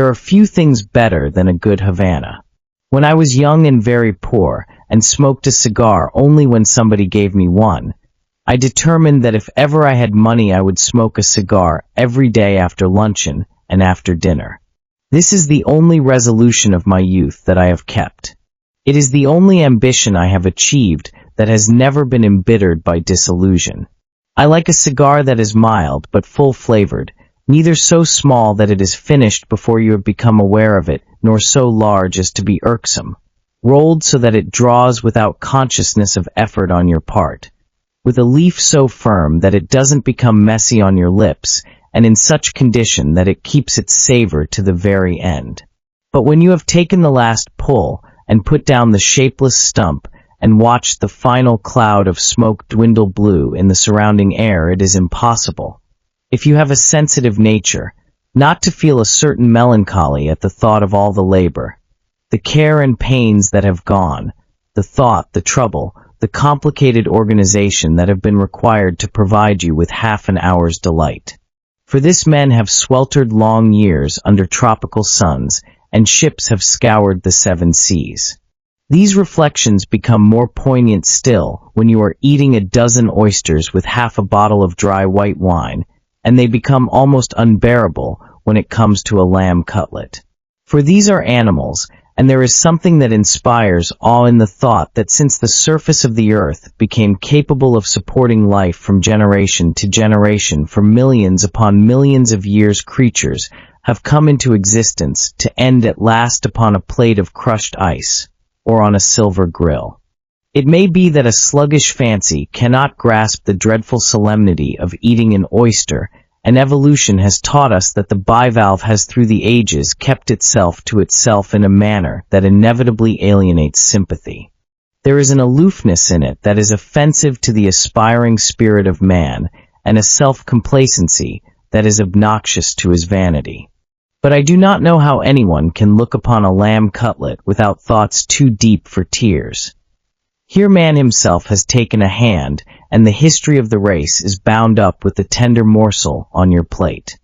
are few things better than a good Havana. When I was young and very poor, and smoked a cigar only when somebody gave me one, I determined that if ever I had money I would smoke a cigar every day after luncheon and after dinner. This is the only resolution of my youth that I have kept. It is the only ambition I have achieved that has never been embittered by disillusion. I like a cigar that is mild but full-flavored, neither so small that it is finished before you have become aware of it, nor so large as to be irksome, rolled so that it draws without consciousness of effort on your part, with a leaf so firm that it doesn't become messy on your lips, and in such condition that it keeps its savor to the very end. But when you have taken the last pull, and put down the shapeless stump, and watched the final cloud of smoke dwindle blue in the surrounding air, it is impossible, if you have a sensitive nature, not to feel a certain melancholy at the thought of all the labor, the care and pains that have gone, the thought, the trouble, the complicated organization that have been required to provide you with half an hour's delight. For this men have sweltered long years under tropical suns, and ships have scoured the 7 seas. These reflections become more poignant still when you are eating a dozen oysters with half a bottle of dry white wine, and they become almost unbearable when it comes to a lamb cutlet. For these are animals, and there is something that inspires awe in the thought that since the surface of the earth became capable of supporting life from generation to generation for millions upon millions of years, creatures have come into existence to end at last upon a plate of crushed ice, or on a silver grill. It may be that a sluggish fancy cannot grasp the dreadful solemnity of eating an oyster, and evolution has taught us that the bivalve has through the ages kept itself to itself in a manner that inevitably alienates sympathy. There is an aloofness in it that is offensive to the aspiring spirit of man, and a self-complacency that is obnoxious to his vanity. But I do not know how anyone can look upon a lamb cutlet without thoughts too deep for tears. Here man himself has taken a hand, and the history of the race is bound up with the tender morsel on your plate.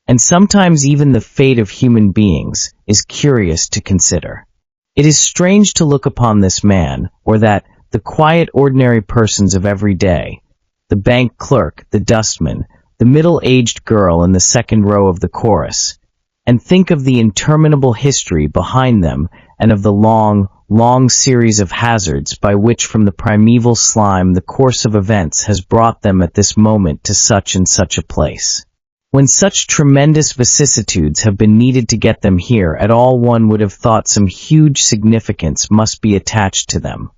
And sometimes even the fate of human beings is curious to consider. It is strange to look upon this man, or that, the quiet ordinary persons of every day, the bank clerk, the dustman, the middle-aged girl in the second row of the chorus, and think of the interminable history behind them and of the long series of hazards by which from the primeval slime the course of events has brought them at this moment to such and such a place. When such tremendous vicissitudes have been needed to get them here at all, one would have thought some huge significance must be attached to them.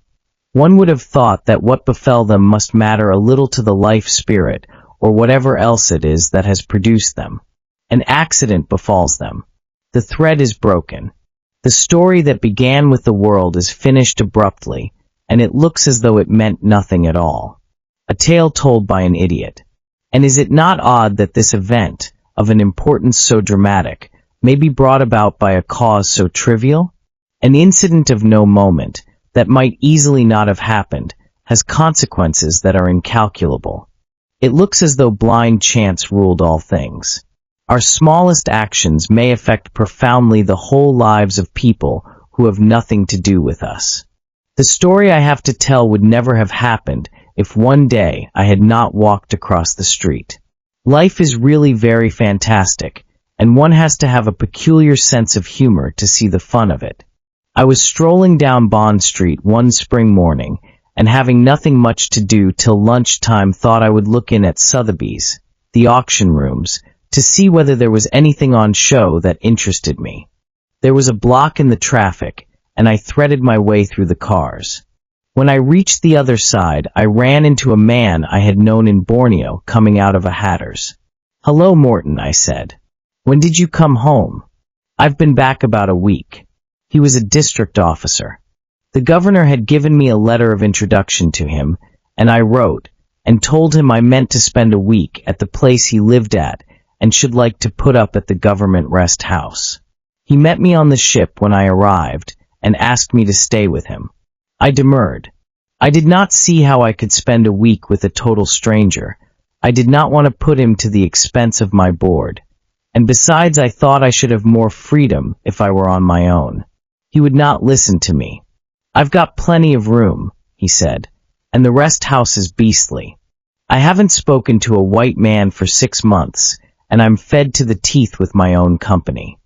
One would have thought that what befell them must matter a little to the life spirit, or whatever else it is that has produced them. An accident befalls them. The thread is broken. The story that began with the world is finished abruptly, and it looks as though it meant nothing at all. A tale told by an idiot. And is it not odd that this event, of an importance so dramatic, may be brought about by a cause so trivial? An incident of no moment, that might easily not have happened, has consequences that are incalculable. It looks as though blind chance ruled all things. Our smallest actions may affect profoundly the whole lives of people who have nothing to do with us. The story I have to tell would never have happened if one day I had not walked across the street. Life is really very fantastic, and one has to have a peculiar sense of humor to see the fun of it. I was strolling down Bond Street one spring morning, and having nothing much to do till lunchtime, thought I would look in at Sotheby's, the auction rooms, to see whether there was anything on show that interested me. There was a block in the traffic, and I threaded my way through the cars. When I reached the other side, I ran into a man I had known in Borneo coming out of a hatter's. "Hello, Morton," I said. "When did you come home?" "I've been back about a week." He was a district officer. The governor had given me a letter of introduction to him, and I wrote, and told him I meant to spend a week at the place he lived at, and should like to put up at the government rest house. He met me on the ship when I arrived, and asked me to stay with him. I demurred. I did not see how I could spend a week with a total stranger. I did not want to put him to the expense of my board. And besides, I thought I should have more freedom if I were on my own. He would not listen to me. "I've got plenty of room," he said, "and the rest house is beastly. I haven't spoken to a white man for 6 months, and I'm fed to the teeth with my own company."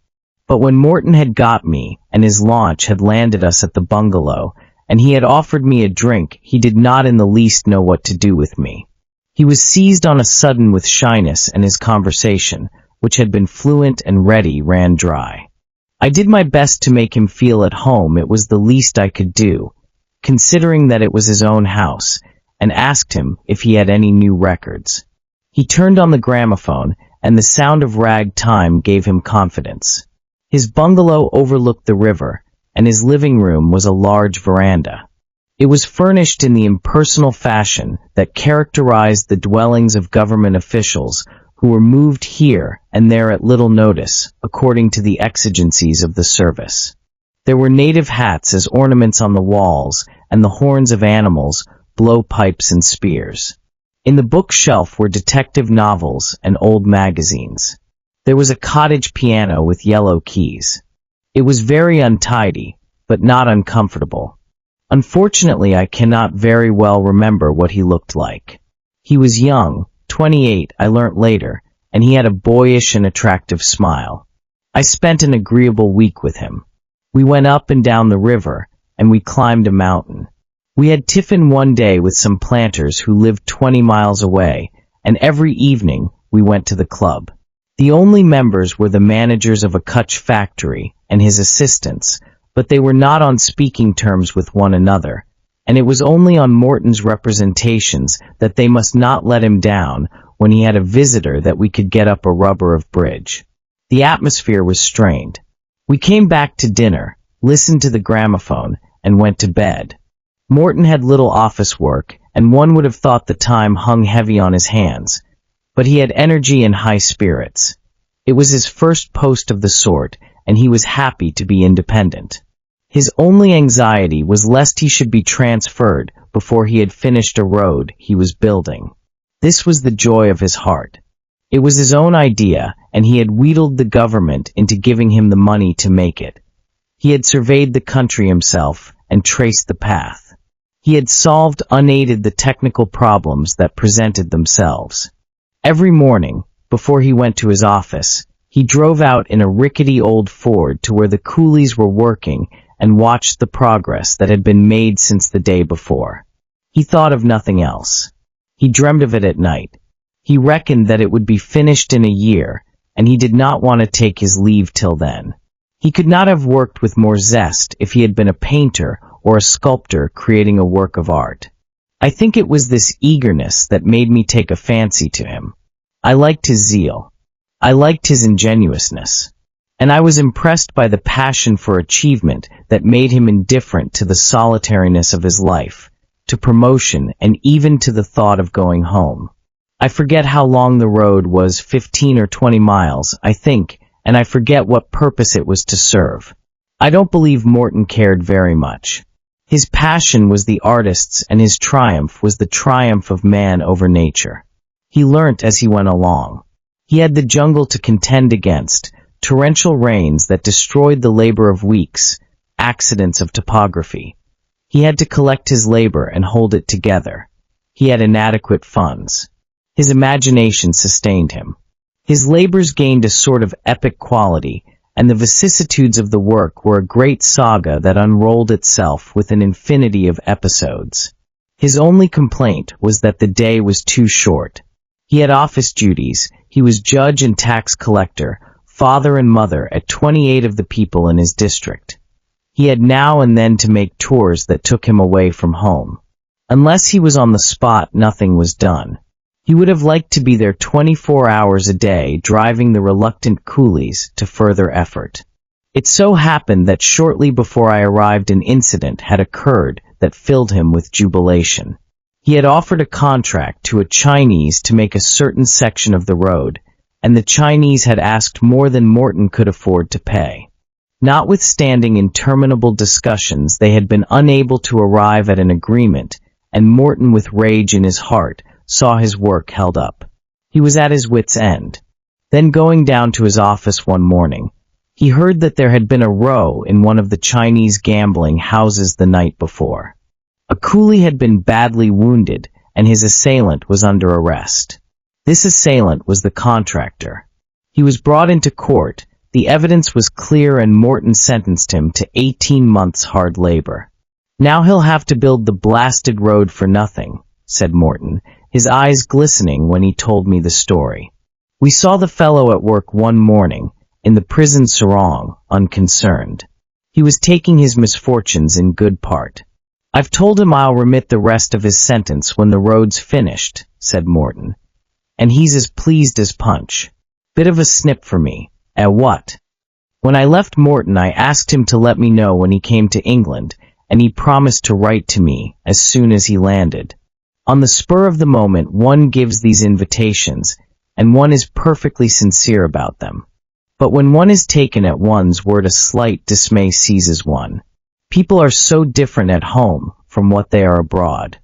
But when Morton had got me, and his launch had landed us at the bungalow, and he had offered me a drink, he did not in the least know what to do with me. He was seized on a sudden with shyness, and his conversation, which had been fluent and ready, ran dry. I did my best to make him feel at home. It was the least I could do, considering that it was his own house, and asked him if he had any new records. He turned on the gramophone, and the sound of ragtime gave him confidence. His bungalow overlooked the river, and his living room was a large veranda. It was furnished in the impersonal fashion that characterized the dwellings of government officials who were moved here and there at little notice, according to the exigencies of the service. There were native hats as ornaments on the walls, and the horns of animals, blowpipes and spears. In the bookshelf were detective novels and old magazines. There was a cottage piano with yellow keys. It was very untidy, but not uncomfortable. Unfortunately, I cannot very well remember what he looked like. He was young, 28, I learnt later, and he had a boyish and attractive smile. I spent an agreeable week with him. We went up and down the river, and we climbed a mountain. We had tiffin one day with some planters who lived 20 miles away, and every evening we went to the club. The only members were the managers of a Kutch factory and his assistants, but they were not on speaking terms with one another, and it was only on Morton's representations that they must not let him down when he had a visitor that we could get up a rubber of bridge. The atmosphere was strained. We came back to dinner, listened to the gramophone, and went to bed. Morton had little office work, and one would have thought the time hung heavy on his hands, but he had energy and high spirits. It was his first post of the sort, and he was happy to be independent. His only anxiety was lest he should be transferred before he had finished a road he was building. This was the joy of his heart. It was his own idea, and he had wheedled the government into giving him the money to make it. He had surveyed the country himself and traced the path. He had solved unaided the technical problems that presented themselves. Every morning, before he went to his office, he drove out in a rickety old Ford to where the coolies were working and watched the progress that had been made since the day before. He thought of nothing else. He dreamed of it at night. He reckoned that it would be finished in a year, and he did not want to take his leave till then. He could not have worked with more zest if he had been a painter or a sculptor creating a work of art. I think it was this eagerness that made me take a fancy to him. I liked his zeal. I liked his ingenuousness. And I was impressed by the passion for achievement that made him indifferent to the solitariness of his life, to promotion, and even to the thought of going home. I forget how long the road was, 15 or 20 miles, I think, and I forget what purpose it was to serve. I don't believe Morton cared very much. His passion was the artist's, and his triumph was the triumph of man over nature. He learnt as he went along. He had the jungle to contend against, torrential rains that destroyed the labor of weeks, accidents of topography. He had to collect his labor and hold it together. He had inadequate funds. His imagination sustained him. His labors gained a sort of epic quality, and the vicissitudes of the work were a great saga that unrolled itself with an infinity of episodes. His only complaint was that the day was too short. He had office duties. He was judge and tax collector, father and mother at 28 of the people in his district. He had now and then to make tours that took him away from home. Unless he was on the spot, nothing was done. He would have liked to be there 24 hours a day, driving the reluctant coolies to further effort. It so happened that shortly before I arrived an incident had occurred that filled him with jubilation. He had offered a contract to a Chinese to make a certain section of the road, and the Chinese had asked more than Morton could afford to pay. Notwithstanding interminable discussions, they had been unable to arrive at an agreement, and Morton, with rage in his heart, saw his work held up. He was at his wits' end. Then going down to his office one morning, he heard that there had been a row in one of the Chinese gambling houses the night before. A coolie had been badly wounded, and his assailant was under arrest. This assailant was the contractor. He was brought into court, the evidence was clear, and Morton sentenced him to 18 months hard labor. "Now he'll have to build the blasted road for nothing," said Morton, his eyes glistening when he told me the story. "We saw the fellow at work one morning, in the prison sarong, unconcerned. He was taking his misfortunes in good part. I've told him I'll remit the rest of his sentence when the road's finished," said Morton. "And he's as pleased as Punch. Bit of a snip for me, eh what?" When I left Morton, I asked him to let me know when he came to England, and he promised to write to me as soon as he landed. On the spur of the moment, one gives these invitations, and one is perfectly sincere about them. But when one is taken at one's word, a slight dismay seizes one. People are so different at home from what they are abroad.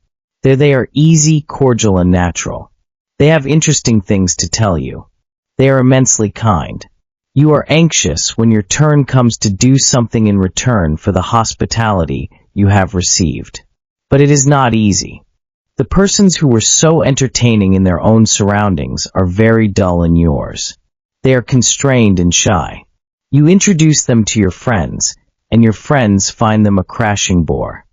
There they are easy, cordial, and natural. They have interesting things to tell you. They are immensely kind. You are anxious when your turn comes to do something in return for the hospitality you have received. But it is not easy. The persons who were so entertaining in their own surroundings are very dull in yours. They are constrained and shy. You introduce them to your friends, and your friends find them a crashing bore.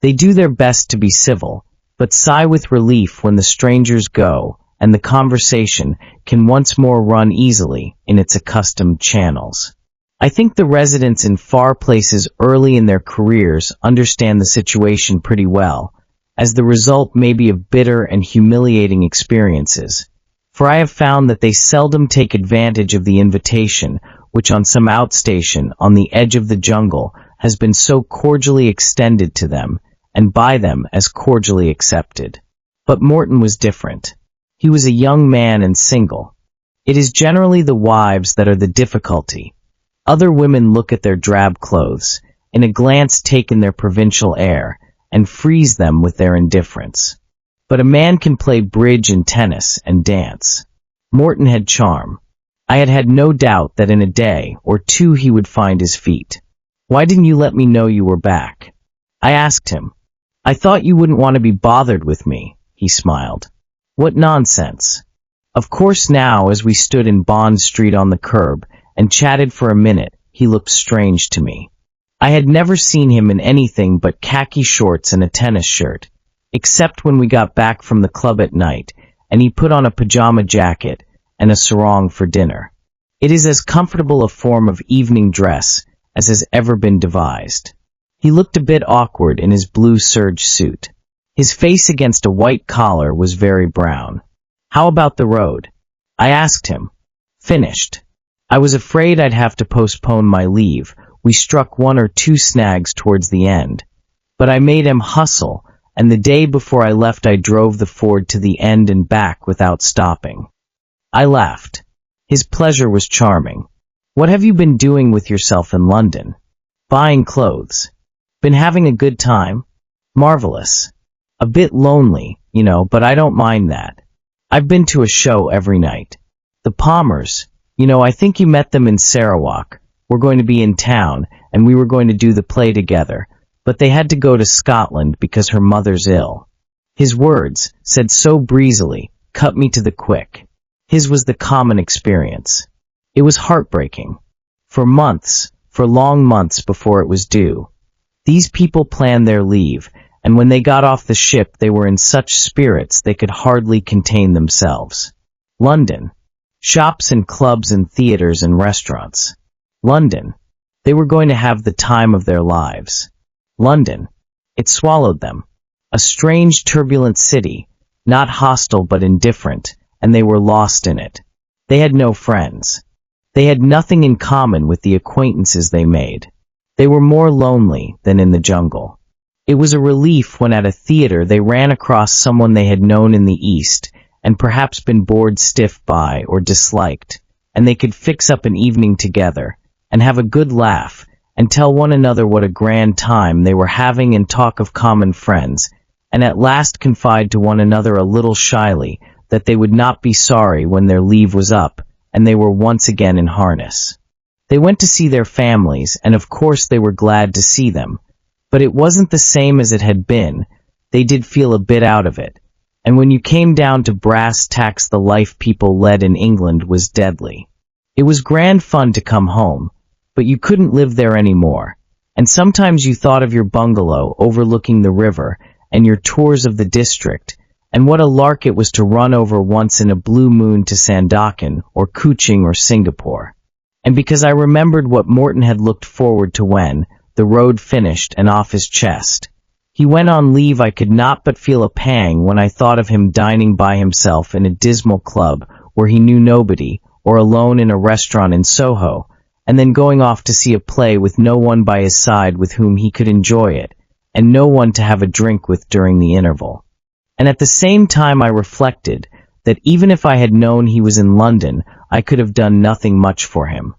They do their best to be civil, but sigh with relief when the strangers go, and the conversation can once more run easily in its accustomed channels. I think the residents in far places early in their careers understand the situation pretty well, as the result may be of bitter and humiliating experiences. For I have found that they seldom take advantage of the invitation which on some outstation on the edge of the jungle has been so cordially extended to them, and by them as cordially accepted. But Morton was different. He was a young man and single. It is generally the wives that are the difficulty. Other women look at their drab clothes, in a glance take in their provincial air, and freeze them with their indifference. But a man can play bridge and tennis and dance. Morton had charm. I had had no doubt that in a day or two he would find his feet. "Why didn't you let me know you were back?" I asked him. "I thought you wouldn't want to be bothered with me," he smiled. "What nonsense." Of course now, as we stood in Bond Street on the curb and chatted for a minute, he looked strange to me. I had never seen him in anything but khaki shorts and a tennis shirt, except when we got back from the club at night, and he put on a pajama jacket and a sarong for dinner. It is as comfortable a form of evening dress as has ever been devised. He looked a bit awkward in his blue serge suit. His face against a white collar was very brown. "How about the road?" I asked him. "Finished. I was afraid I'd have to postpone my leave. We struck one or two snags towards the end. But I made him hustle, and the day before I left I drove the Ford to the end and back without stopping." I laughed. His pleasure was charming. "What have you been doing with yourself in London?" "Buying clothes." "Been having a good time?" "Marvelous. A bit lonely, but I don't mind that. I've been to a show every night. The Palmers, I think you met them in Sarawak, were going to be in town, and we were going to do the play together, but they had to go to Scotland because her mother's ill." His words, said so breezily, cut me to the quick. His was the common experience. It was heartbreaking. For months, for long months before it was due, these people planned their leave, and when they got off the ship they were in such spirits they could hardly contain themselves. London. Shops and clubs and theaters and restaurants. London. They were going to have the time of their lives. London. It swallowed them. A strange, turbulent city, not hostile but indifferent, and they were lost in it. They had no friends. They had nothing in common with the acquaintances they made. They were more lonely than in the jungle. It was a relief when at a theater they ran across someone they had known in the East, and perhaps been bored stiff by or disliked, and they could fix up an evening together, and have a good laugh, and tell one another what a grand time they were having and talk of common friends, and at last confide to one another a little shyly that they would not be sorry when their leave was up, and they were once again in harness. They went to see their families, and of course they were glad to see them. But it wasn't the same as it had been. They did feel a bit out of it. And when you came down to brass tacks, the life people led in England was deadly. It was grand fun to come home, but you couldn't live there anymore. And sometimes you thought of your bungalow overlooking the river and your tours of the district, and what a lark it was to run over once in a blue moon to Sandakan or Kuching or Singapore. And because I remembered what Morton had looked forward to when the road finished and off his chest he went on leave, I could not but feel a pang when I thought of him dining by himself in a dismal club where he knew nobody, or alone in a restaurant in Soho, and then going off to see a play with no one by his side with whom he could enjoy it, and no one to have a drink with during the interval. And at the same time I reflected that even if I had known he was in London, I could have done nothing much for him.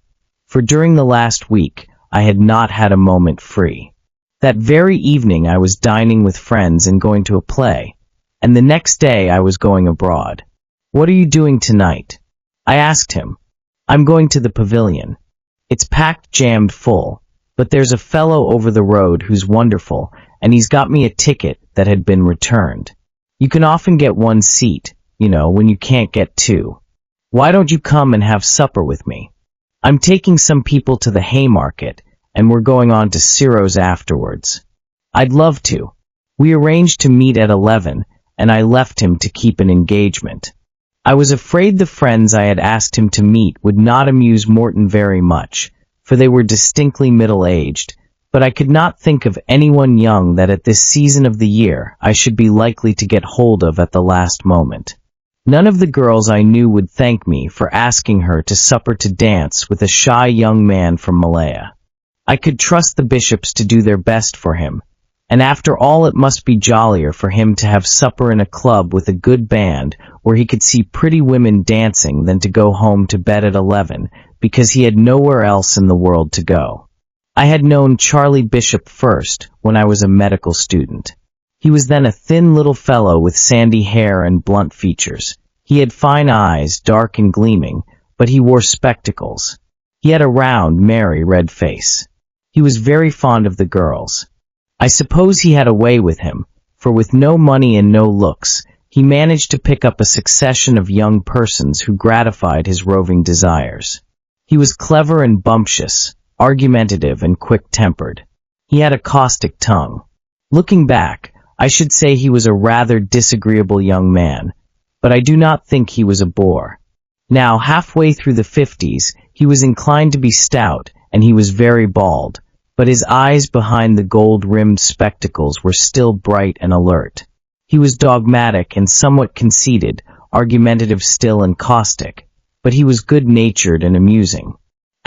For during the last week, I had not had a moment free. That very evening I was dining with friends and going to a play, and the next day I was going abroad. "What are you doing tonight?" I asked him. "I'm going to the pavilion. It's packed, jammed full, but there's a fellow over the road who's wonderful, and he's got me a ticket that had been returned. You can often get one seat, you know, when you can't get two. Why don't you come and have supper with me? I'm taking some people to the Haymarket, and we're going on to Ciro's afterwards." "I'd love to." We arranged to meet at 11, and I left him to keep an engagement. I was afraid the friends I had asked him to meet would not amuse Morton very much, for they were distinctly middle-aged, but I could not think of anyone young that at this season of the year I should be likely to get hold of at the last moment. None of the girls I knew would thank me for asking her to supper to dance with a shy young man from Malaya. I could trust the Bishops to do their best for him, and after all it must be jollier for him to have supper in a club with a good band where he could see pretty women dancing than to go home to bed at 11 because he had nowhere else in the world to go. I had known Charlie Bishop first when I was a medical student. He was then a thin little fellow with sandy hair and blunt features. He had fine eyes, dark and gleaming, but he wore spectacles. He had a round, merry red face. He was very fond of the girls. I suppose he had a way with him, for with no money and no looks, he managed to pick up a succession of young persons who gratified his roving desires. He was clever and bumptious, argumentative and quick-tempered. He had a caustic tongue. Looking back, I should say he was a rather disagreeable young man, but I do not think he was a bore. Now, halfway through the 50s, he was inclined to be stout, and he was very bald, but his eyes behind the gold-rimmed spectacles were still bright and alert. He was dogmatic and somewhat conceited, argumentative still and caustic, but he was good-natured and amusing.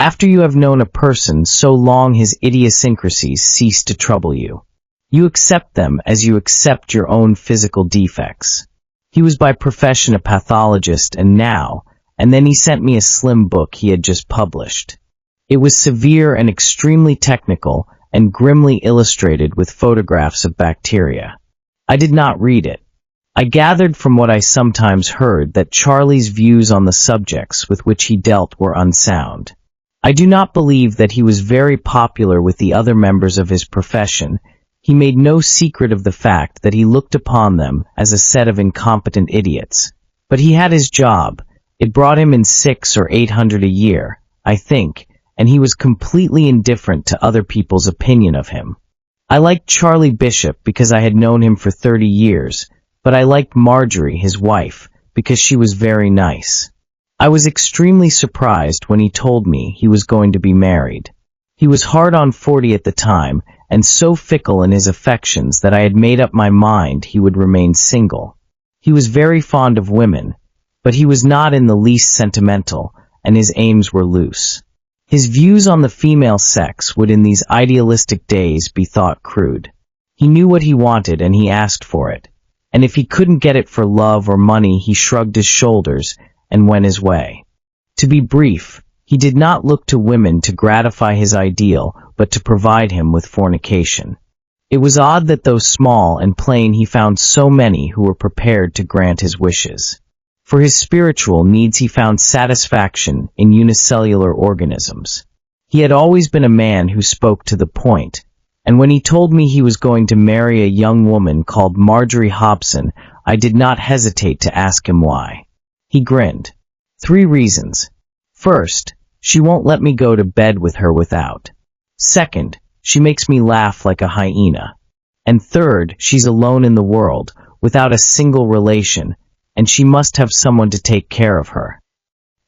After you have known a person so long, his idiosyncrasies cease to trouble you. You accept them as you accept your own physical defects. He was by profession a pathologist, and then he sent me a slim book he had just published. It was severe and extremely technical and grimly illustrated with photographs of bacteria. I did not read it. I gathered from what I sometimes heard that Charlie's views on the subjects with which he dealt were unsound. I do not believe that he was very popular with the other members of his profession. He made no secret of the fact that he looked upon them as a set of incompetent idiots. But he had his job. It brought him in 600 or 800 a year, I think, and he was completely indifferent to other people's opinion of him. I liked Charlie Bishop because I had known him for 30 years, but I liked Marjorie, his wife, because she was very nice. I was extremely surprised when he told me he was going to be married. He was hard on 40 at the time, and so fickle in his affections that I had made up my mind he would remain single. He was very fond of women, but he was not in the least sentimental, and his aims were loose. His views on the female sex would in these idealistic days be thought crude. He knew what he wanted and he asked for it, and if he couldn't get it for love or money he shrugged his shoulders and went his way. To be brief, he did not look to women to gratify his ideal, but to provide him with fornication. It was odd that though small and plain he found so many who were prepared to grant his wishes. For his spiritual needs he found satisfaction in unicellular organisms. He had always been a man who spoke to the point, and when he told me he was going to marry a young woman called Marjorie Hobson, I did not hesitate to ask him why. He grinned. 3 reasons. First, she won't let me go to bed with her without. Second, she makes me laugh like a hyena. And third, she's alone in the world, without a single relation, and she must have someone to take care of her.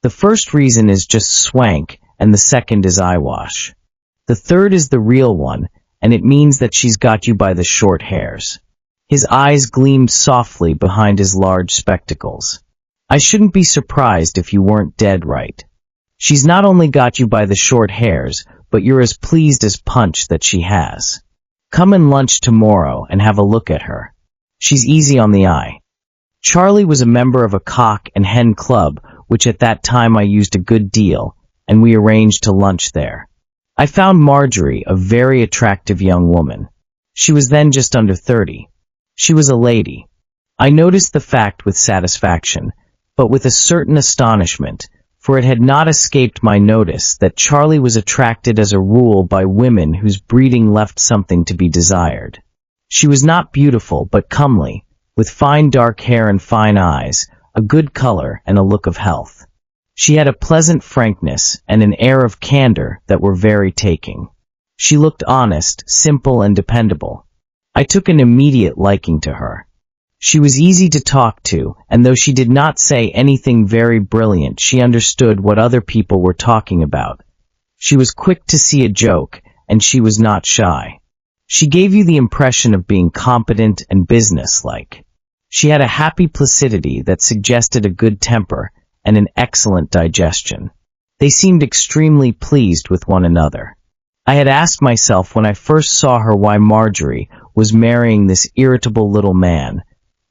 The first reason is just swank, and the second is eyewash. The third is the real one, and it means that she's got you by the short hairs. His eyes gleamed softly behind his large spectacles. I shouldn't be surprised if you weren't dead right. She's not only got you by the short hairs, but you're as pleased as punch that she has. Come and lunch tomorrow and have a look at her. She's easy on the eye. Charlie was a member of a cock and hen club, which at that time I used a good deal, and we arranged to lunch there. I found Marjorie a very attractive young woman. She was then just under 30. She was a lady. I noticed the fact with satisfaction, but with a certain astonishment, for it had not escaped my notice that Charlie was attracted as a rule by women whose breeding left something to be desired. She was not beautiful but comely, with fine dark hair and fine eyes, a good color and a look of health. She had a pleasant frankness and an air of candor that were very taking. She looked honest, simple, and dependable. I took an immediate liking to her. She was easy to talk to, and though she did not say anything very brilliant, she understood what other people were talking about. She was quick to see a joke, and she was not shy. She gave you the impression of being competent and businesslike. She had a happy placidity that suggested a good temper and an excellent digestion. They seemed extremely pleased with one another. I had asked myself when I first saw her why Marjorie was marrying this irritable little man,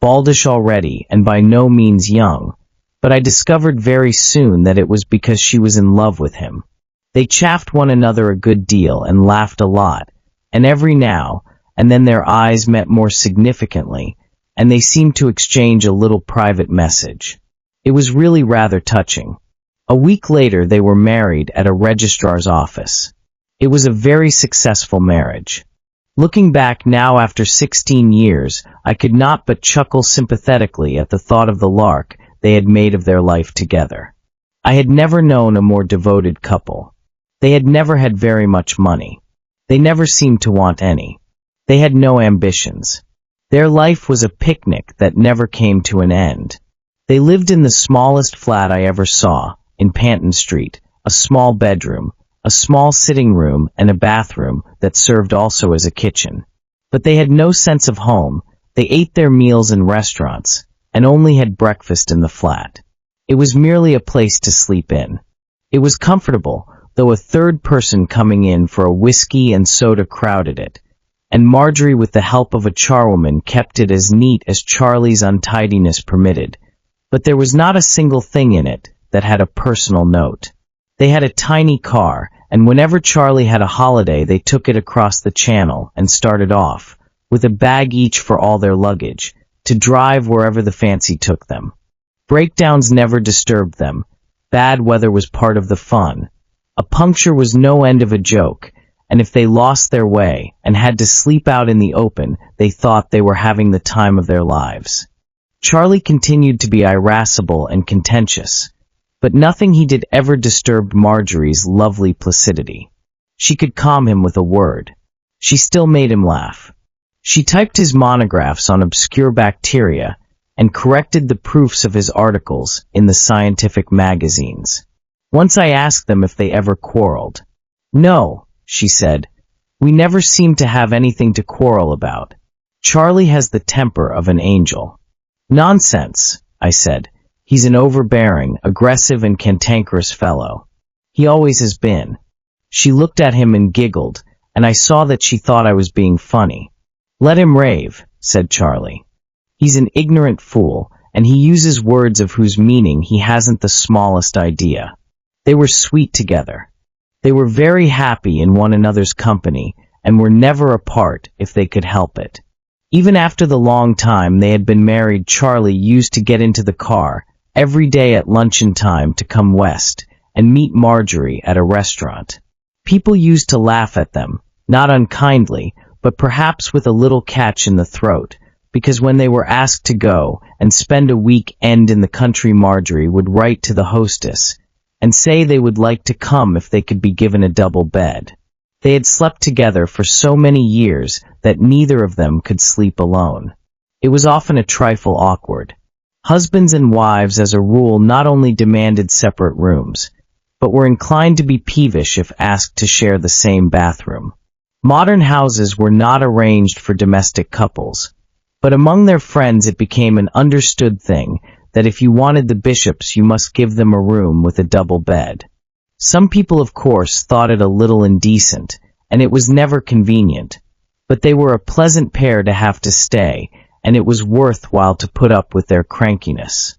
baldish already and by no means young, but I discovered very soon that it was because she was in love with him. They chaffed one another a good deal and laughed a lot, and every now and then their eyes met more significantly, and they seemed to exchange a little private message. It was really rather touching. A week later they were married at a registrar's office. It was a very successful marriage. Looking back now after 16 years, I could not but chuckle sympathetically at the thought of the lark they had made of their life together. I had never known a more devoted couple. They had never had very much money. They never seemed to want any. They had no ambitions. Their life was a picnic that never came to an end. They lived in the smallest flat I ever saw, in Panton Street, a small bedroom, a small sitting room, and a bathroom that served also as a kitchen. But they had no sense of home. They ate their meals in restaurants, and only had breakfast in the flat. It was merely a place to sleep in. It was comfortable, though a third person coming in for a whiskey and soda crowded it, and Marjorie with the help of a charwoman kept it as neat as Charlie's untidiness permitted. But there was not a single thing in it that had a personal note. They had a tiny car, and whenever Charlie had a holiday they took it across the channel and started off, with a bag each for all their luggage, to drive wherever the fancy took them. Breakdowns never disturbed them. Bad weather was part of the fun. A puncture was no end of a joke, and if they lost their way and had to sleep out in the open, they thought they were having the time of their lives. Charlie continued to be irascible and contentious, but nothing he did ever disturbed Marjorie's lovely placidity. She could calm him with a word. She still made him laugh. She typed his monographs on obscure bacteria and corrected the proofs of his articles in the scientific magazines. Once I asked them if they ever quarreled. "No," she said. "We never seem to have anything to quarrel about. Charlie has the temper of an angel." "Nonsense," I said. "He's an overbearing, aggressive, and cantankerous fellow. He always has been." She looked at him and giggled, and I saw that she thought I was being funny. "Let him rave," said Charlie. "He's an ignorant fool, and he uses words of whose meaning he hasn't the smallest idea." They were sweet together. They were very happy in one another's company, and were never apart if they could help it. Even after the long time they had been married, Charlie used to get into the car every day at luncheon time to come west and meet Marjorie at a restaurant. People used to laugh at them, not unkindly, but perhaps with a little catch in the throat, because when they were asked to go and spend a week-end in the country, Marjorie would write to the hostess and say they would like to come if they could be given a double bed. They had slept together for so many years that neither of them could sleep alone. It was often a trifle awkward. Husbands and wives, as a rule, not only demanded separate rooms, but were inclined to be peevish if asked to share the same bathroom. Modern houses were not arranged for domestic couples, but among their friends it became an understood thing that if you wanted the Bishops, you must give them a room with a double bed. Some people, of course, thought it a little indecent, and it was never convenient, but they were a pleasant pair to have to stay, and it was worthwhile to put up with their crankiness.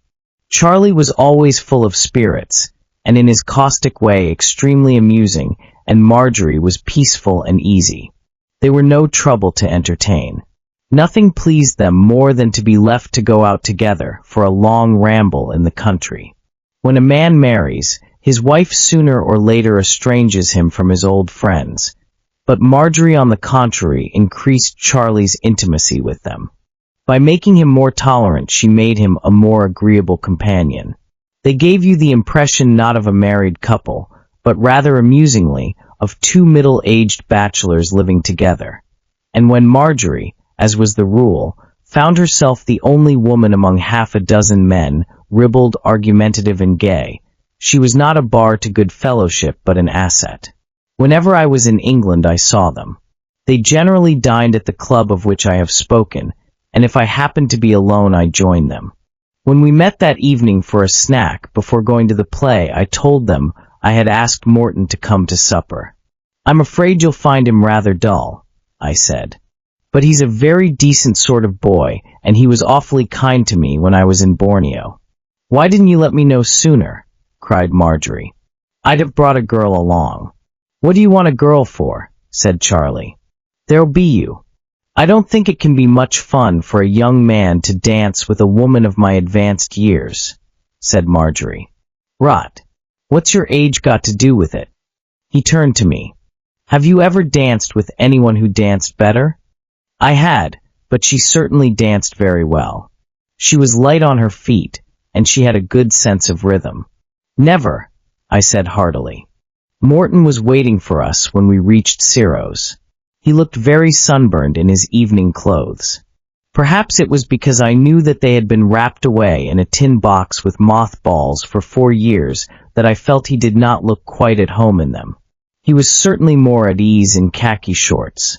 Charlie was always full of spirits, and in his caustic way extremely amusing, and Marjorie was peaceful and easy. They were no trouble to entertain. Nothing pleased them more than to be left to go out together for a long ramble in the country. When a man marries, his wife sooner or later estranges him from his old friends, but Marjorie, on the contrary, increased Charlie's intimacy with them. By making him more tolerant, she made him a more agreeable companion. They gave you the impression not of a married couple, but rather amusingly of two middle-aged bachelors living together. And when Marjorie, as was the rule, found herself the only woman among half a dozen men, ribald, argumentative, and gay, she was not a bar to good fellowship but an asset. Whenever I was in England I saw them. They generally dined at the club of which I have spoken, and if I happened to be alone I joined them. When we met that evening for a snack before going to the play, I told them I had asked Morton to come to supper. "I'm afraid you'll find him rather dull," I said. "But he's a very decent sort of boy, and he was awfully kind to me when I was in Borneo." "Why didn't you let me know sooner?" cried Marjorie. "I'd have brought a girl along." "What do you want a girl for?" said Charlie. "There'll be you. I don't think it can be much fun for a young man to dance with a woman of my advanced years," said Marjorie. "Rot. What's your age got to do with it?" He turned to me. "Have you ever danced with anyone who danced better?" I had, but she certainly danced very well. She was light on her feet, and she had a good sense of rhythm. "Never," I said heartily. Morton was waiting for us when we reached Ciro's. He looked very sunburned in his evening clothes. Perhaps it was because I knew that they had been wrapped away in a tin box with mothballs for 4 years that I felt he did not look quite at home in them. He was certainly more at ease in khaki shorts.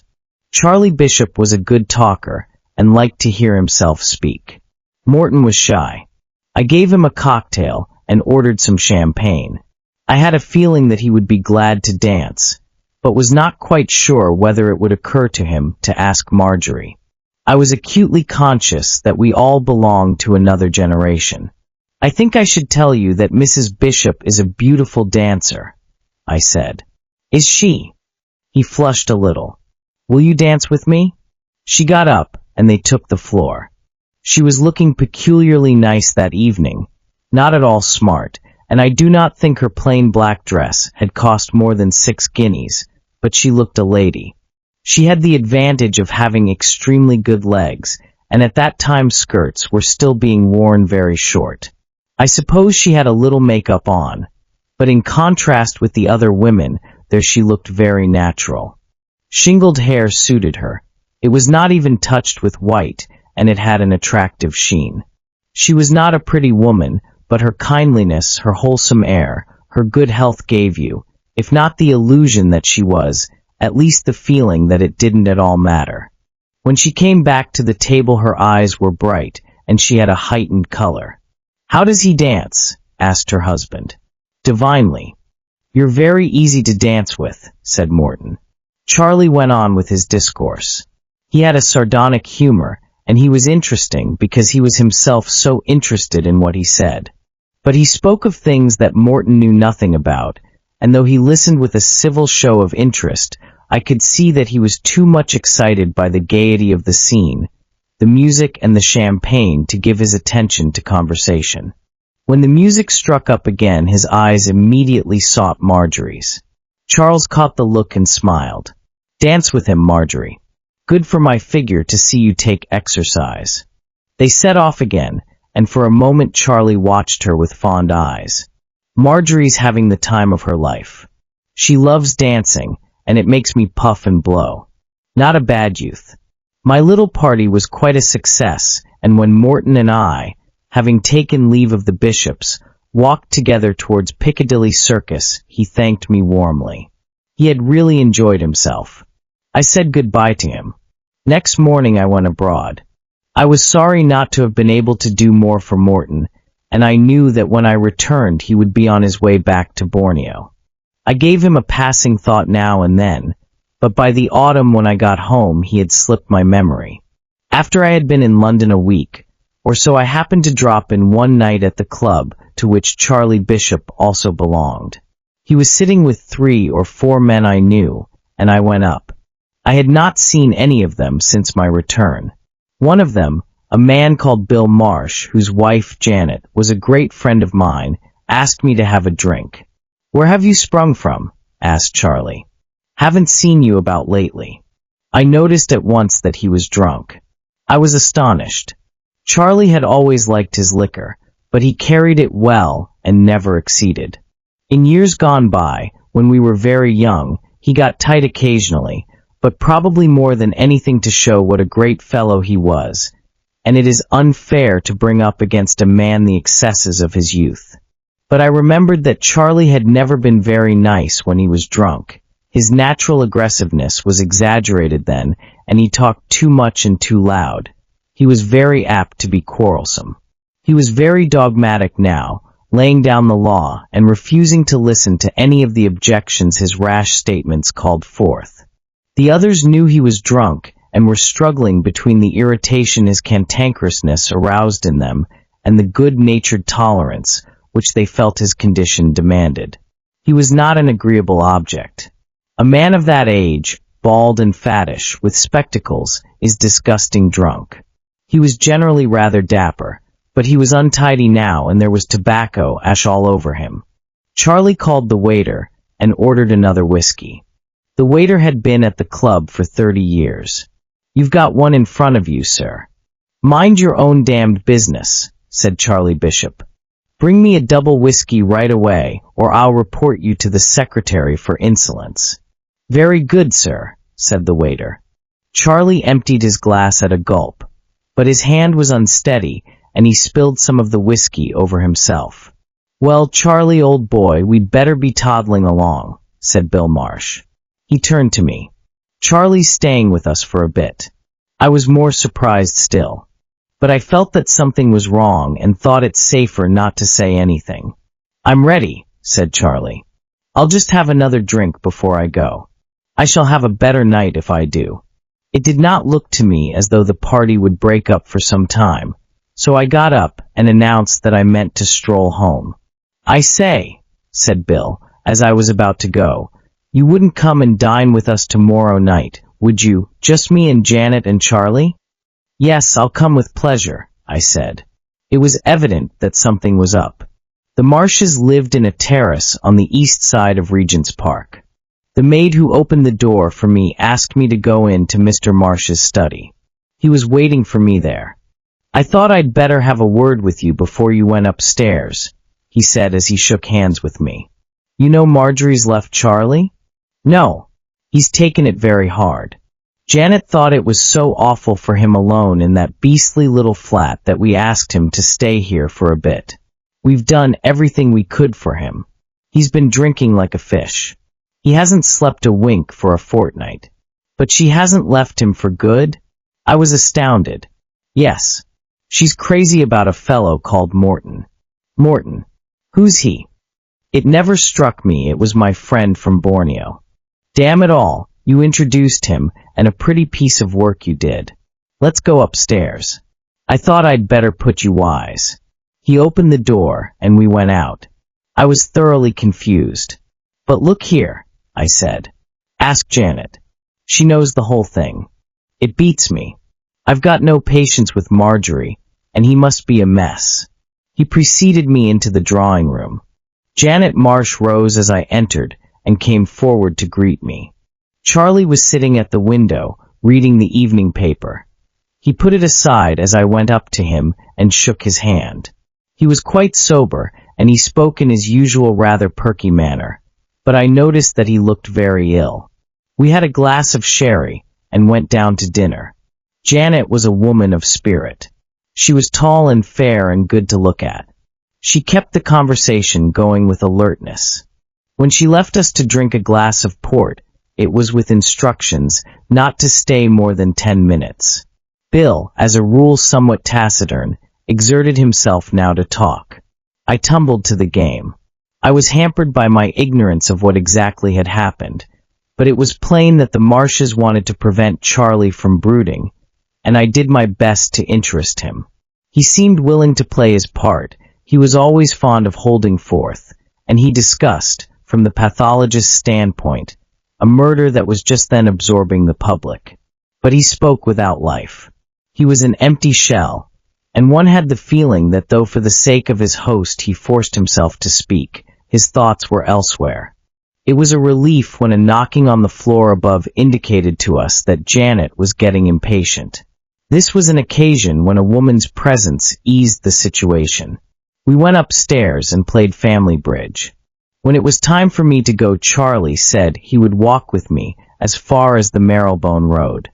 Charlie Bishop was a good talker and liked to hear himself speak. Morton was shy. I gave him a cocktail and ordered some champagne. I had a feeling that he would be glad to dance, but was not quite sure whether it would occur to him to ask Marjorie. I was acutely conscious that we all belonged to another generation. "I think I should tell you that Mrs. Bishop is a beautiful dancer," I said. "Is she?" He flushed a little. "Will you dance with me?" She got up, and they took the floor. She was looking peculiarly nice that evening, not at all smart, and I do not think her plain black dress had cost more than 6 guineas, but she looked a lady. She had the advantage of having extremely good legs, and at that time skirts were still being worn very short. I suppose she had a little makeup on, but in contrast with the other women, there she looked very natural. Shingled hair suited her. It was not even touched with white, and it had an attractive sheen. She was not a pretty woman, but her kindliness, her wholesome air, her good health gave you, if not the illusion that she was, at least the feeling that it didn't at all matter. When she came back to the table her eyes were bright, and she had a heightened color. "How does he dance?" asked her husband. "Divinely." "You're very easy to dance with," said Morton. Charlie went on with his discourse. He had a sardonic humor, and he was interesting because he was himself so interested in what he said. But he spoke of things that Morton knew nothing about, and though he listened with a civil show of interest, I could see that he was too much excited by the gaiety of the scene, the music and the champagne to give his attention to conversation. When the music struck up again, his eyes immediately sought Marjorie's. Charles caught the look and smiled. "Dance with him, Marjorie. Good for my figure to see you take exercise." They set off again, and for a moment Charlie watched her with fond eyes. Marjorie's having the time of her life. She loves dancing, and it makes me puff and blow. Not a bad youth. My little party was quite a success, and when Morton and I, having taken leave of the bishops, walked together towards Piccadilly Circus, he thanked me warmly. He had really enjoyed himself. I said goodbye to him. Next morning I went abroad. I was sorry not to have been able to do more for Morton, and I knew that when I returned he would be on his way back to Borneo. I gave him a passing thought now and then, but by the autumn when I got home he had slipped my memory. After I had been in London a week or so, I happened to drop in one night at the club to which Charlie Bishop also belonged. He was sitting with 3 or 4 men I knew, and I went up. I had not seen any of them since my return. One of them, a man called Bill Marsh, whose wife, Janet, was a great friend of mine, asked me to have a drink. "Where have you sprung from?" asked Charlie. "Haven't seen you about lately." I noticed at once that he was drunk. I was astonished. Charlie had always liked his liquor, but he carried it well and never exceeded. In years gone by, when we were very young, he got tight occasionally, but probably more than anything to show what a great fellow he was, and it is unfair to bring up against a man the excesses of his youth. But I remembered that Charlie had never been very nice when he was drunk. His natural aggressiveness was exaggerated then, and he talked too much and too loud. He was very apt to be quarrelsome. He was very dogmatic now, laying down the law and refusing to listen to any of the objections his rash statements called forth. The others knew he was drunk and were struggling between the irritation his cantankerousness aroused in them and the good-natured tolerance which they felt his condition demanded. He was not an agreeable object. A man of that age, bald and fattish, with spectacles, is disgusting drunk. He was generally rather dapper, but he was untidy now, and there was tobacco ash all over him. Charlie called the waiter and ordered another whiskey. The waiter had been at the club for 30 years. "You've got one in front of you, sir." "Mind your own damned business," said Charlie Bishop. "Bring me a double whiskey right away, or I'll report you to the secretary for insolence." "Very good, sir," said the waiter. Charlie emptied his glass at a gulp, but his hand was unsteady, and he spilled some of the whiskey over himself. "Well, Charlie, old boy, we'd better be toddling along," said Bill Marsh. He turned to me. "Charlie's staying with us for a bit." I was more surprised still, but I felt that something was wrong and thought it safer not to say anything. "I'm ready," said Charlie. "I'll just have another drink before I go. I shall have a better night if I do." It did not look to me as though the party would break up for some time, so I got up and announced that I meant to stroll home. "I say," said Bill, as I was about to go, "you wouldn't come and dine with us tomorrow night, would you? Just me and Janet and Charlie?" "Yes, I'll come with pleasure," I said. It was evident that something was up. The Marshes lived in a terrace on the east side of Regent's Park. The maid who opened the door for me asked me to go in to Mr. Marsh's study. He was waiting for me there. "I thought I'd better have a word with you before you went upstairs," he said as he shook hands with me. "You know Marjorie's left Charlie?" "No. He's taken it very hard. Janet thought it was so awful for him alone in that beastly little flat that we asked him to stay here for a bit. We've done everything we could for him. He's been drinking like a fish. He hasn't slept a wink for a fortnight. But she hasn't left him for good?" I was astounded. "Yes. She's crazy about a fellow called Morton." "Morton? Who's he?" It never struck me it was my friend from Borneo. "Damn it all, you introduced him, and a pretty piece of work you did. Let's go upstairs. I thought I'd better put you wise." He opened the door, and we went out. I was thoroughly confused. "But look here," I said. "Ask Janet. She knows the whole thing. It beats me. I've got no patience with Marjorie, and he must be a mess." He preceded me into the drawing room. Janet Marsh rose as I entered and came forward to greet me. Charlie was sitting at the window, reading the evening paper. He put it aside as I went up to him and shook his hand. He was quite sober, and he spoke in his usual rather perky manner, but I noticed that he looked very ill. We had a glass of sherry and went down to dinner. Janet was a woman of spirit. She was tall and fair and good to look at. She kept the conversation going with alertness. When she left us to drink a glass of port, it was with instructions not to stay more than 10 minutes. Bill, as a rule somewhat taciturn, exerted himself now to talk. I tumbled to the game. I was hampered by my ignorance of what exactly had happened, but it was plain that the Marshes wanted to prevent Charlie from brooding, and I did my best to interest him. He seemed willing to play his part. He was always fond of holding forth, and he discussed, from the pathologist's standpoint, a murder that was just then absorbing the public. But he spoke without life. He was an empty shell, and one had the feeling that though for the sake of his host he forced himself to speak, his thoughts were elsewhere. It was a relief when a knocking on the floor above indicated to us that Janet was getting impatient. This was an occasion when a woman's presence eased the situation. We went upstairs and played family bridge. When it was time for me to go, Charlie said he would walk with me as far as the Marylebone Road.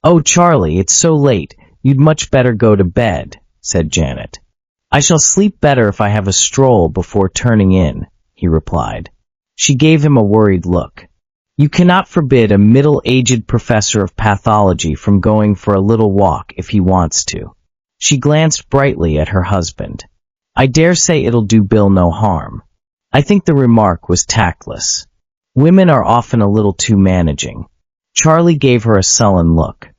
"Oh, Charlie, it's so late. You'd much better go to bed," said Janet. "I shall sleep better if I have a stroll before turning in," he replied. She gave him a worried look. You cannot forbid a middle-aged professor of pathology from going for a little walk if he wants to. She glanced brightly at her husband. "I dare say it'll do Bill no harm." I think the remark was tactless. Women are often a little too managing. Charlie gave her a sullen look.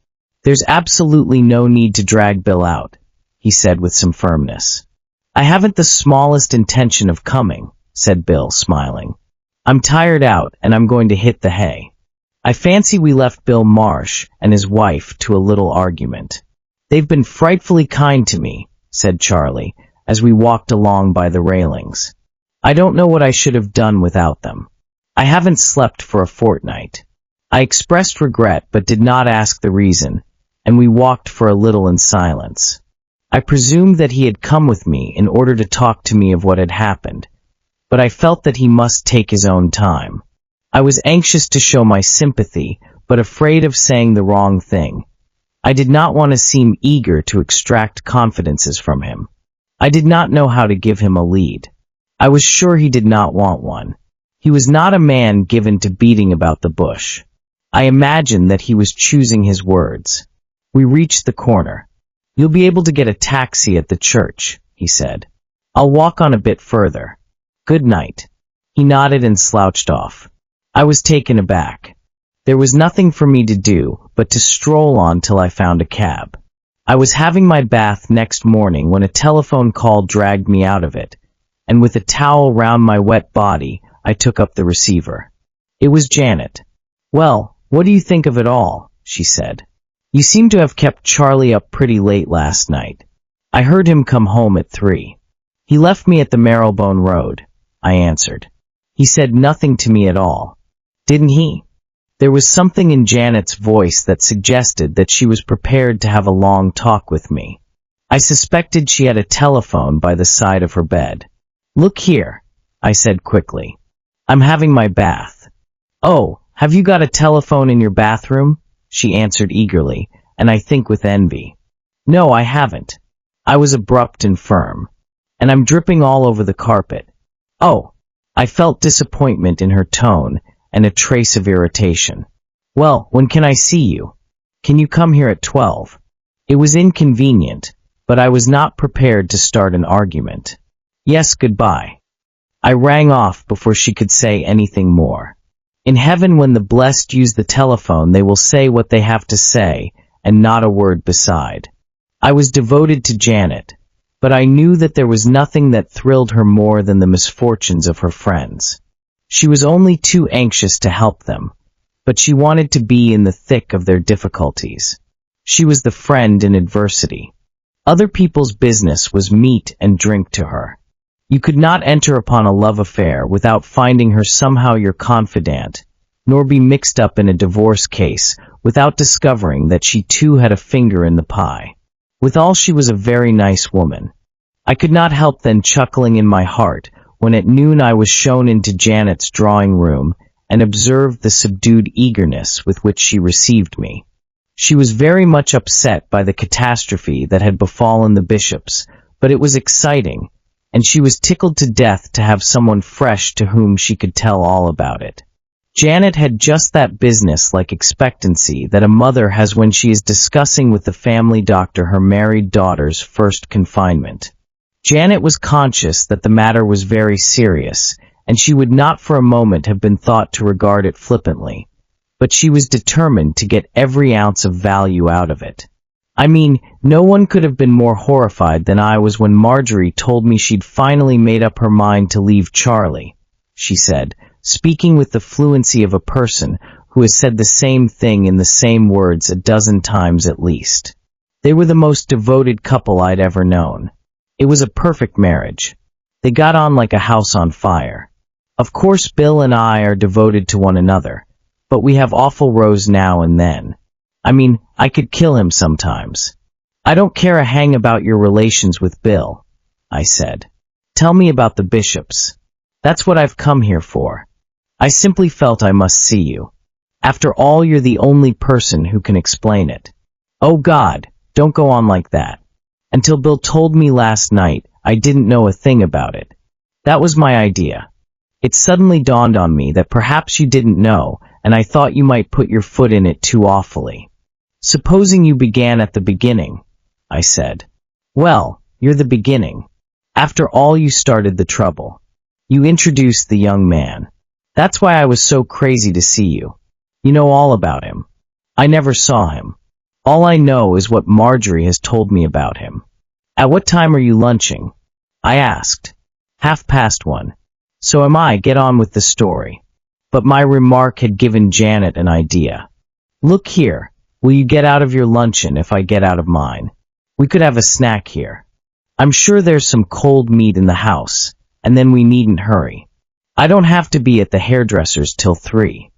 "There's absolutely no need to drag Bill out," he said with some firmness. "I haven't the smallest intention of coming," said Bill, smiling. "I'm tired out, and I'm going to hit the hay." I fancy we left Bill Marsh and his wife to a little argument. "They've been frightfully kind to me," said Charlie, as we walked along by the railings. "I don't know what I should have done without them. I haven't slept for a fortnight." I expressed regret but did not ask the reason, and we walked for a little in silence. I presumed that he had come with me in order to talk to me of what had happened, but I felt that he must take his own time. I was anxious to show my sympathy, but afraid of saying the wrong thing. I did not want to seem eager to extract confidences from him. I did not know how to give him a lead. I was sure he did not want one. He was not a man given to beating about the bush. I imagined that he was choosing his words. We reached the corner. "You'll be able to get a taxi at the church," he said. "I'll walk on a bit further. Good night." He nodded and slouched off. I was taken aback. There was nothing for me to do but to stroll on till I found a cab. I was having my bath next morning when a telephone call dragged me out of it, and with a towel round my wet body, I took up the receiver. It was Janet. "Well, what do you think of it all?" she said. "You seem to have kept Charlie up pretty late last night. I heard him come home at 3. "He left me at the Marylebone Road," I answered. "He said nothing to me at all. Didn't he?" There was something in Janet's voice that suggested that she was prepared to have a long talk with me. I suspected she had a telephone by the side of her bed. "Look here," I said quickly. "I'm having my bath." "Oh, have you got a telephone in your bathroom?" she answered eagerly, and I think with envy. "No, I haven't." I was abrupt and firm. "And I'm dripping all over the carpet." "Oh." I felt disappointment in her tone and a trace of irritation. "Well, when can I see you? Can you come here at 12? It was inconvenient, but I was not prepared to start an argument. "Yes, goodbye." I rang off before she could say anything more. In heaven, when the blessed use the telephone, they will say what they have to say, and not a word beside. I was devoted to Janet, but I knew that there was nothing that thrilled her more than the misfortunes of her friends. She was only too anxious to help them, but she wanted to be in the thick of their difficulties. She was the friend in adversity. Other people's business was meat and drink to her. You could not enter upon a love affair without finding her somehow your confidant, nor be mixed up in a divorce case without discovering that she too had a finger in the pie. Withal, she was a very nice woman. I could not help then chuckling in my heart when at noon I was shown into Janet's drawing room and observed the subdued eagerness with which she received me. She was very much upset by the catastrophe that had befallen the bishops, but it was exciting, and she was tickled to death to have someone fresh to whom she could tell all about it. Janet had just that business-like expectancy that a mother has when she is discussing with the family doctor her married daughter's first confinement. Janet was conscious that the matter was very serious, and she would not for a moment have been thought to regard it flippantly, but she was determined to get every ounce of value out of it. I mean, no one could have been more horrified than I was when Marjorie told me she'd finally made up her mind to leave Charlie, she said, speaking with the fluency of a person who has said the same thing in the same words a dozen times at least. They were the most devoted couple I'd ever known. It was a perfect marriage. They got on like a house on fire. Of course, Bill and I are devoted to one another, but we have awful rows now and then. I mean, I could kill him sometimes. I don't care a hang about your relations with Bill, I said. Tell me about the bishops. That's what I've come here for. I simply felt I must see you. After all, you're the only person who can explain it. Oh God, don't go on like that. Until Bill told me last night, I didn't know a thing about it. That was my idea. It suddenly dawned on me that perhaps you didn't know, and I thought you might put your foot in it too awfully. Supposing you began at the beginning, I said. Well, you're the beginning. After all, you started the trouble. You introduced the young man. That's why I was so crazy to see you. You know all about him. I never saw him. All I know is what Marjorie has told me about him. At what time are you lunching? I asked. 1:30. So am I. Get on with the story. But my remark had given Janet an idea. Look here, will you get out of your luncheon if I get out of mine? We could have a snack here. I'm sure there's some cold meat in the house, and then we needn't hurry. I don't have to be at the hairdresser's till 3.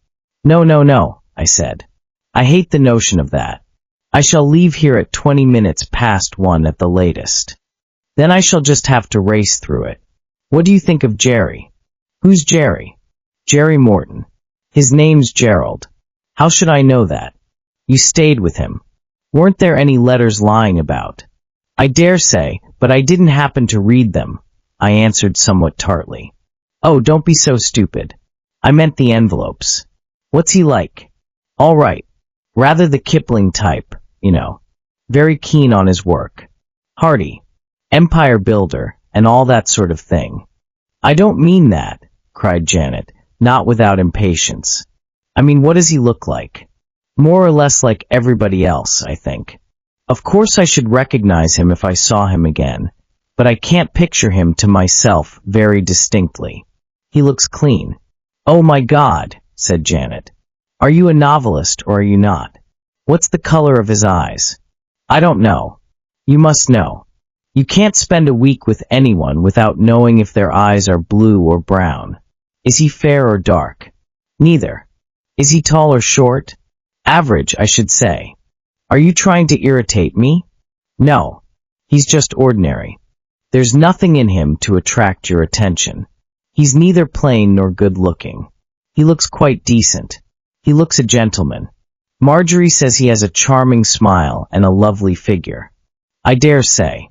No, I said. I hate the notion of that. I shall leave here at 20 minutes past 1 at the latest. Then I shall just have to race through it. What do you think of Jerry? Who's Jerry? Jerry Morton. His name's Gerald. How should I know that? You stayed with him. Weren't there any letters lying about? I dare say, but I didn't happen to read them, I answered somewhat tartly. Oh, don't be so stupid. I meant the envelopes. What's he like? All right. Rather the Kipling type, you know. Very keen on his work. Hearty. Empire builder, and all that sort of thing. I don't mean that, cried Janet, not without impatience. I mean, what does he look like? More or less like everybody else, I think. Of course I should recognize him if I saw him again, but I can't picture him to myself very distinctly. He looks clean. Oh my God, said Janet. Are you a novelist or are you not? What's the color of his eyes? I don't know. You must know. You can't spend a week with anyone without knowing if their eyes are blue or brown. Is he fair or dark? Neither. Is he tall or short? Average, I should say. Are you trying to irritate me? No. He's just ordinary. There's nothing in him to attract your attention. He's neither plain nor good-looking. He looks quite decent. He looks a gentleman. Marjorie says he has a charming smile and a lovely figure. I dare say.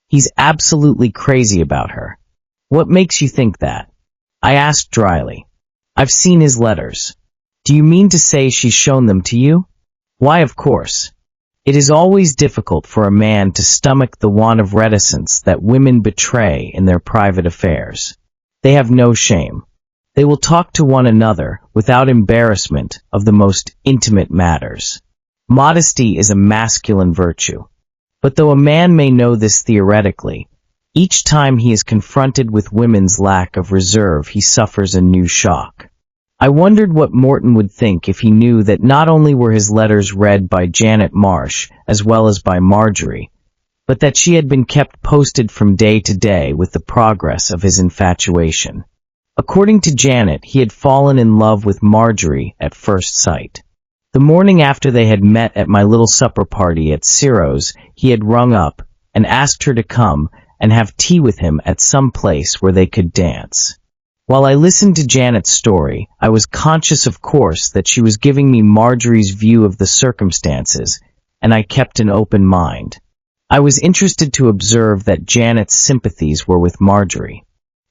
He's absolutely crazy about her. What makes you think that? I asked dryly. I've seen his letters. Do you mean to say she's shown them to you? Why, of course. It is always difficult for a man to stomach the want of reticence that women betray in their private affairs. They have no shame. They will talk to one another without embarrassment of the most intimate matters. Modesty is a masculine virtue. But though a man may know this theoretically, each time he is confronted with women's lack of reserve he suffers a new shock. I wondered what Morton would think if he knew that not only were his letters read by Janet Marsh as well as by Marjorie, but that she had been kept posted from day to day with the progress of his infatuation. According to Janet, he had fallen in love with Marjorie at first sight. The morning after they had met at my little supper party at Ciro's, he had rung up and asked her to come and have tea with him at some place where they could dance. While I listened to Janet's story, I was conscious, of course, that she was giving me Marjorie's view of the circumstances, and I kept an open mind. I was interested to observe that Janet's sympathies were with Marjorie.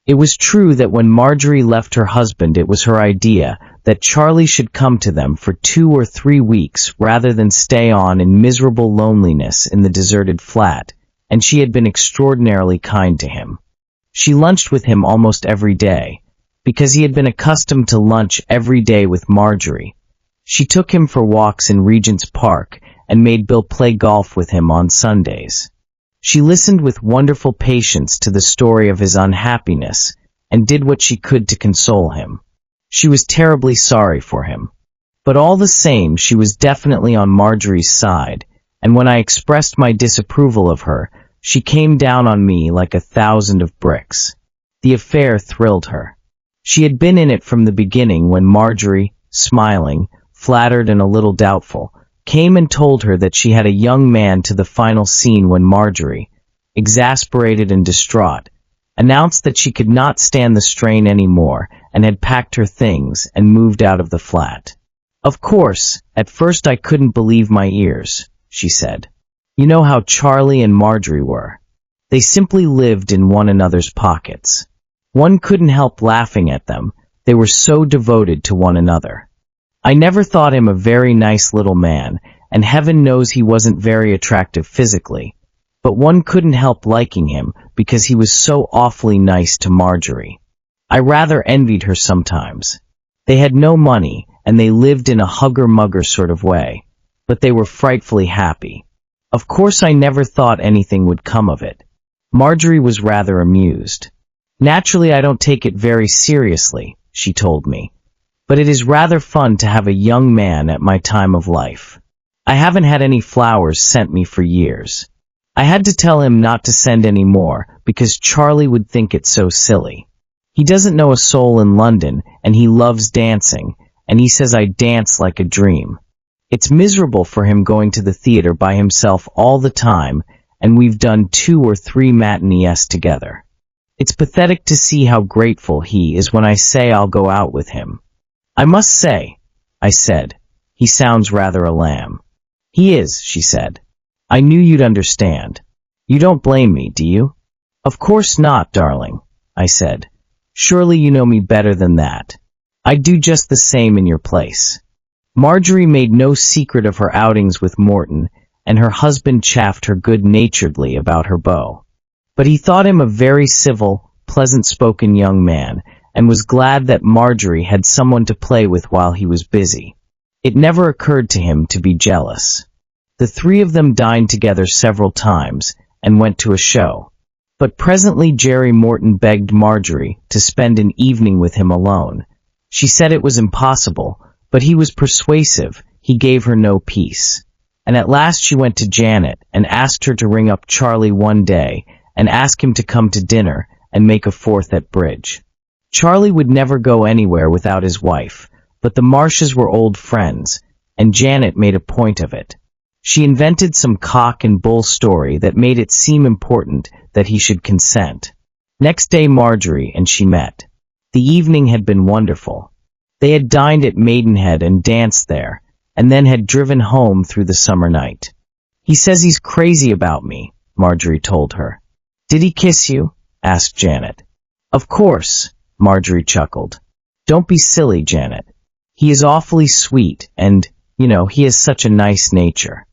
It was true that when Marjorie left her husband, it was her idea that Charlie should come to them for 2 or 3 weeks rather than stay on in miserable loneliness in the deserted flat, and she had been extraordinarily kind to him. She lunched with him almost every day, because he had been accustomed to lunch every day with Marjorie. She took him for walks in Regent's Park and made Bill play golf with him on Sundays. She listened with wonderful patience to the story of his unhappiness and did what she could to console him. She was terribly sorry for him. But all the same, she was definitely on Marjorie's side, and when I expressed my disapproval of her, she came down on me like 1,000 of bricks. The affair thrilled her. She had been in it from the beginning when Marjorie, smiling, flattered and a little doubtful, came and told her that she had a young man to the final scene when Marjorie, exasperated and distraught, announced that she could not stand the strain any more and had packed her things and moved out of the flat. Of course, at first I couldn't believe my ears, she said. You know how Charlie and Marjorie were. They simply lived in one another's pockets. One couldn't help laughing at them. They were so devoted to one another. I never thought him a very nice little man, and heaven knows he wasn't very attractive physically, but one couldn't help liking him because he was so awfully nice to Marjorie. I rather envied her sometimes. They had no money, and they lived in a hugger-mugger sort of way, but they were frightfully happy. Of course I never thought anything would come of it. Marjorie was rather amused. Naturally I don't take it very seriously, she told me. But it is rather fun to have a young man at my time of life. I haven't had any flowers sent me for years. I had to tell him not to send any more because Charlie would think it so silly. He doesn't know a soul in London, and he loves dancing, and he says I dance like a dream. It's miserable for him going to the theater by himself all the time, and we've done 2 or 3 matinees together. It's pathetic to see how grateful he is when I say I'll go out with him. I must say, I said, he sounds rather a lamb. He is, she said. I knew you'd understand. You don't blame me, do you? Of course not, darling, I said. Surely you know me better than that. I'd do just the same in your place. Marjorie made no secret of her outings with Morton, and her husband chaffed her good-naturedly about her beau. But he thought him a very civil, pleasant-spoken young man, and was glad that Marjorie had someone to play with while he was busy. It never occurred to him to be jealous. The 3 of them dined together several times and went to a show. But presently Jerry Morton begged Marjorie to spend an evening with him alone. She said it was impossible, but he was persuasive. He gave her no peace. And at last she went to Janet and asked her to ring up Charlie one day and ask him to come to dinner and make a 4th at bridge. Charlie would never go anywhere without his wife, but the Marshes were old friends, and Janet made a point of it. She invented some cock and bull story that made it seem important that he should consent. Next day Marjorie and she met. The evening had been wonderful. They had dined at Maidenhead and danced there, and then had driven home through the summer night. He says he's crazy about me, Marjorie told her. Did he kiss you? Asked Janet. Of course, Marjorie chuckled. Don't be silly, Janet. He is awfully sweet, and, he has such a nice nature.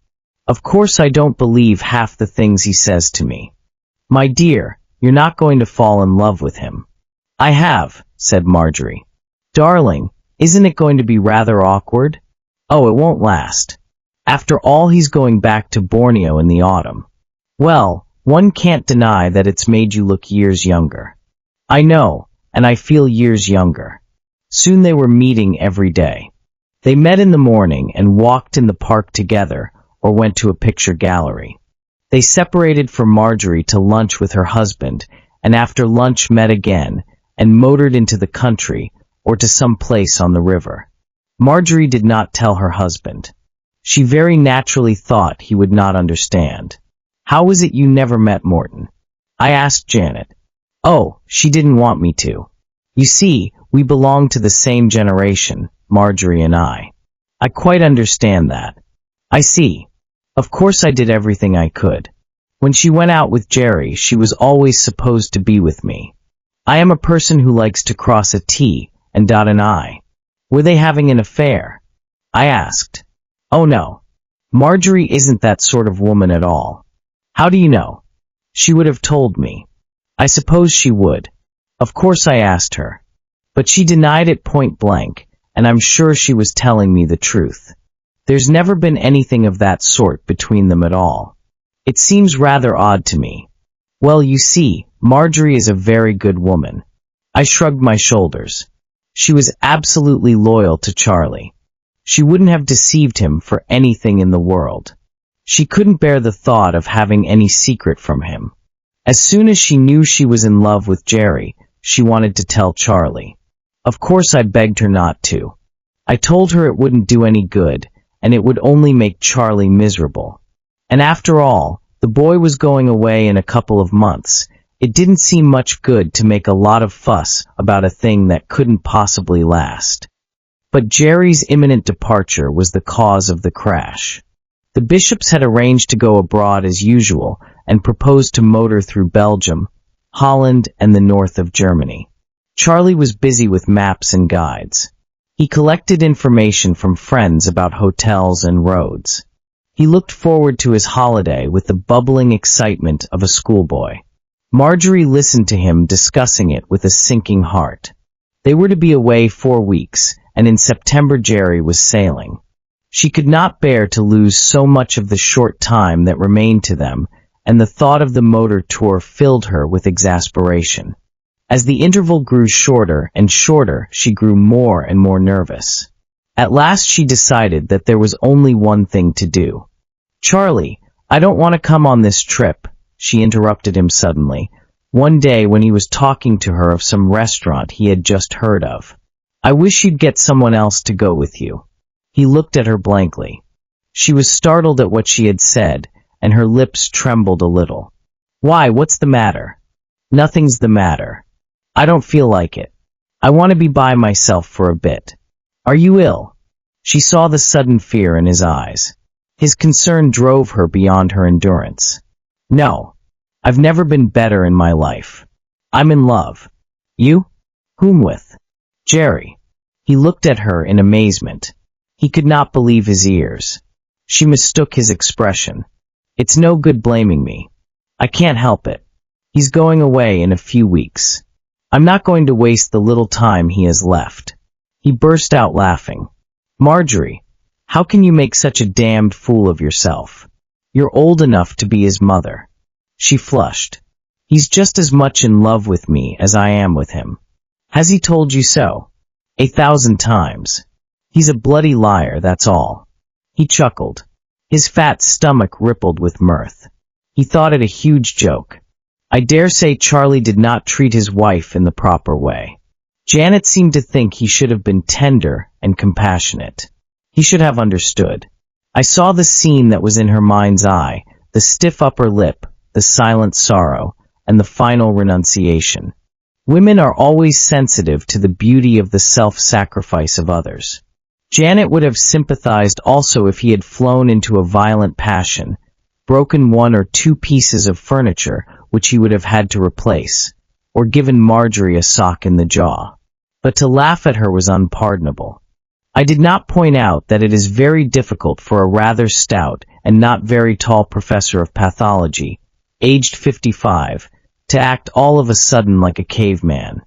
Of course I don't believe half the things he says to me. My dear, you're not going to fall in love with him. I have, said Marjorie. Darling, isn't it going to be rather awkward? Oh, it won't last. After all, he's going back to Borneo in the autumn. Well, one can't deny that it's made you look years younger. I know, and I feel years younger. Soon they were meeting every day. They met in the morning and walked in the park together or went to a picture gallery. They separated for Marjorie to lunch with her husband, and after lunch met again, and motored into the country, or to some place on the river. Marjorie did not tell her husband. She very naturally thought he would not understand. "How was it you never met Morton?" I asked Janet. "Oh, she didn't want me to. You see, we belong to the same generation, Marjorie and I. I quite understand that." "I see. Of course I did everything I could. When she went out with Jerry, she was always supposed to be with me. I am a person who likes to cross a T and dot an I. Were they having an affair?" I asked. "Oh no. Marjorie isn't that sort of woman at all." "How do you know?" "She would have told me." "I suppose she would." Of course I asked her. But she denied it point blank, and I'm sure she was telling me the truth. There's never been anything of that sort between them at all. It seems rather odd to me. "Well, you see, Marjorie is a very good woman." I shrugged my shoulders. She was absolutely loyal to Charlie. She wouldn't have deceived him for anything in the world. She couldn't bear the thought of having any secret from him. As soon as she knew she was in love with Jerry, she wanted to tell Charlie. Of course I begged her not to. I told her it wouldn't do any good, and it would only make Charlie miserable. And after all, the boy was going away in a couple of months. It didn't seem much good to make a lot of fuss about a thing that couldn't possibly last. But Jerry's imminent departure was the cause of the crash. The Bishops had arranged to go abroad as usual and proposed to motor through Belgium, Holland, and the north of Germany. Charlie was busy with maps and guides. He collected information from friends about hotels and roads. He looked forward to his holiday with the bubbling excitement of a schoolboy. Marjorie listened to him discussing it with a sinking heart. They were to be away 4 weeks, and in September Jerry was sailing. She could not bear to lose so much of the short time that remained to them, and the thought of the motor tour filled her with exasperation. As the interval grew shorter and shorter, she grew more and more nervous. At last she decided that there was only one thing to do. "Charlie, I don't want to come on this trip," she interrupted him suddenly, one day when he was talking to her of some restaurant he had just heard of. "I wish you'd get someone else to go with you." He looked at her blankly. She was startled at what she had said, and her lips trembled a little. "Why, what's the matter?" "Nothing's the matter. I don't feel like it. I want to be by myself for a bit." "Are you ill?" She saw the sudden fear in his eyes. His concern drove her beyond her endurance. "No. I've never been better in my life. I'm in love." "You? Whom with?" "Jerry." He looked at her in amazement. He could not believe his ears. She mistook his expression. "It's no good blaming me. I can't help it. He's going away in a few weeks. I'm not going to waste the little time he has left." He burst out laughing. "Marjorie, how can you make such a damned fool of yourself? You're old enough to be his mother." She flushed. "He's just as much in love with me as I am with him." "Has he told you so?" "1,000 times. He's a bloody liar, that's all." He chuckled. His fat stomach rippled with mirth. He thought it a huge joke. I dare say Charlie did not treat his wife in the proper way. Janet seemed to think he should have been tender and compassionate. He should have understood. I saw the scene that was in her mind's eye, the stiff upper lip, the silent sorrow, and the final renunciation. Women are always sensitive to the beauty of the self-sacrifice of others. Janet would have sympathized also if he had flown into a violent passion, broken 1 or 2 pieces of furniture which he would have had to replace, or given Marjorie a sock in the jaw. But to laugh at her was unpardonable. I did not point out that it is very difficult for a rather stout and not very tall professor of pathology, aged 55, to act all of a sudden like a caveman.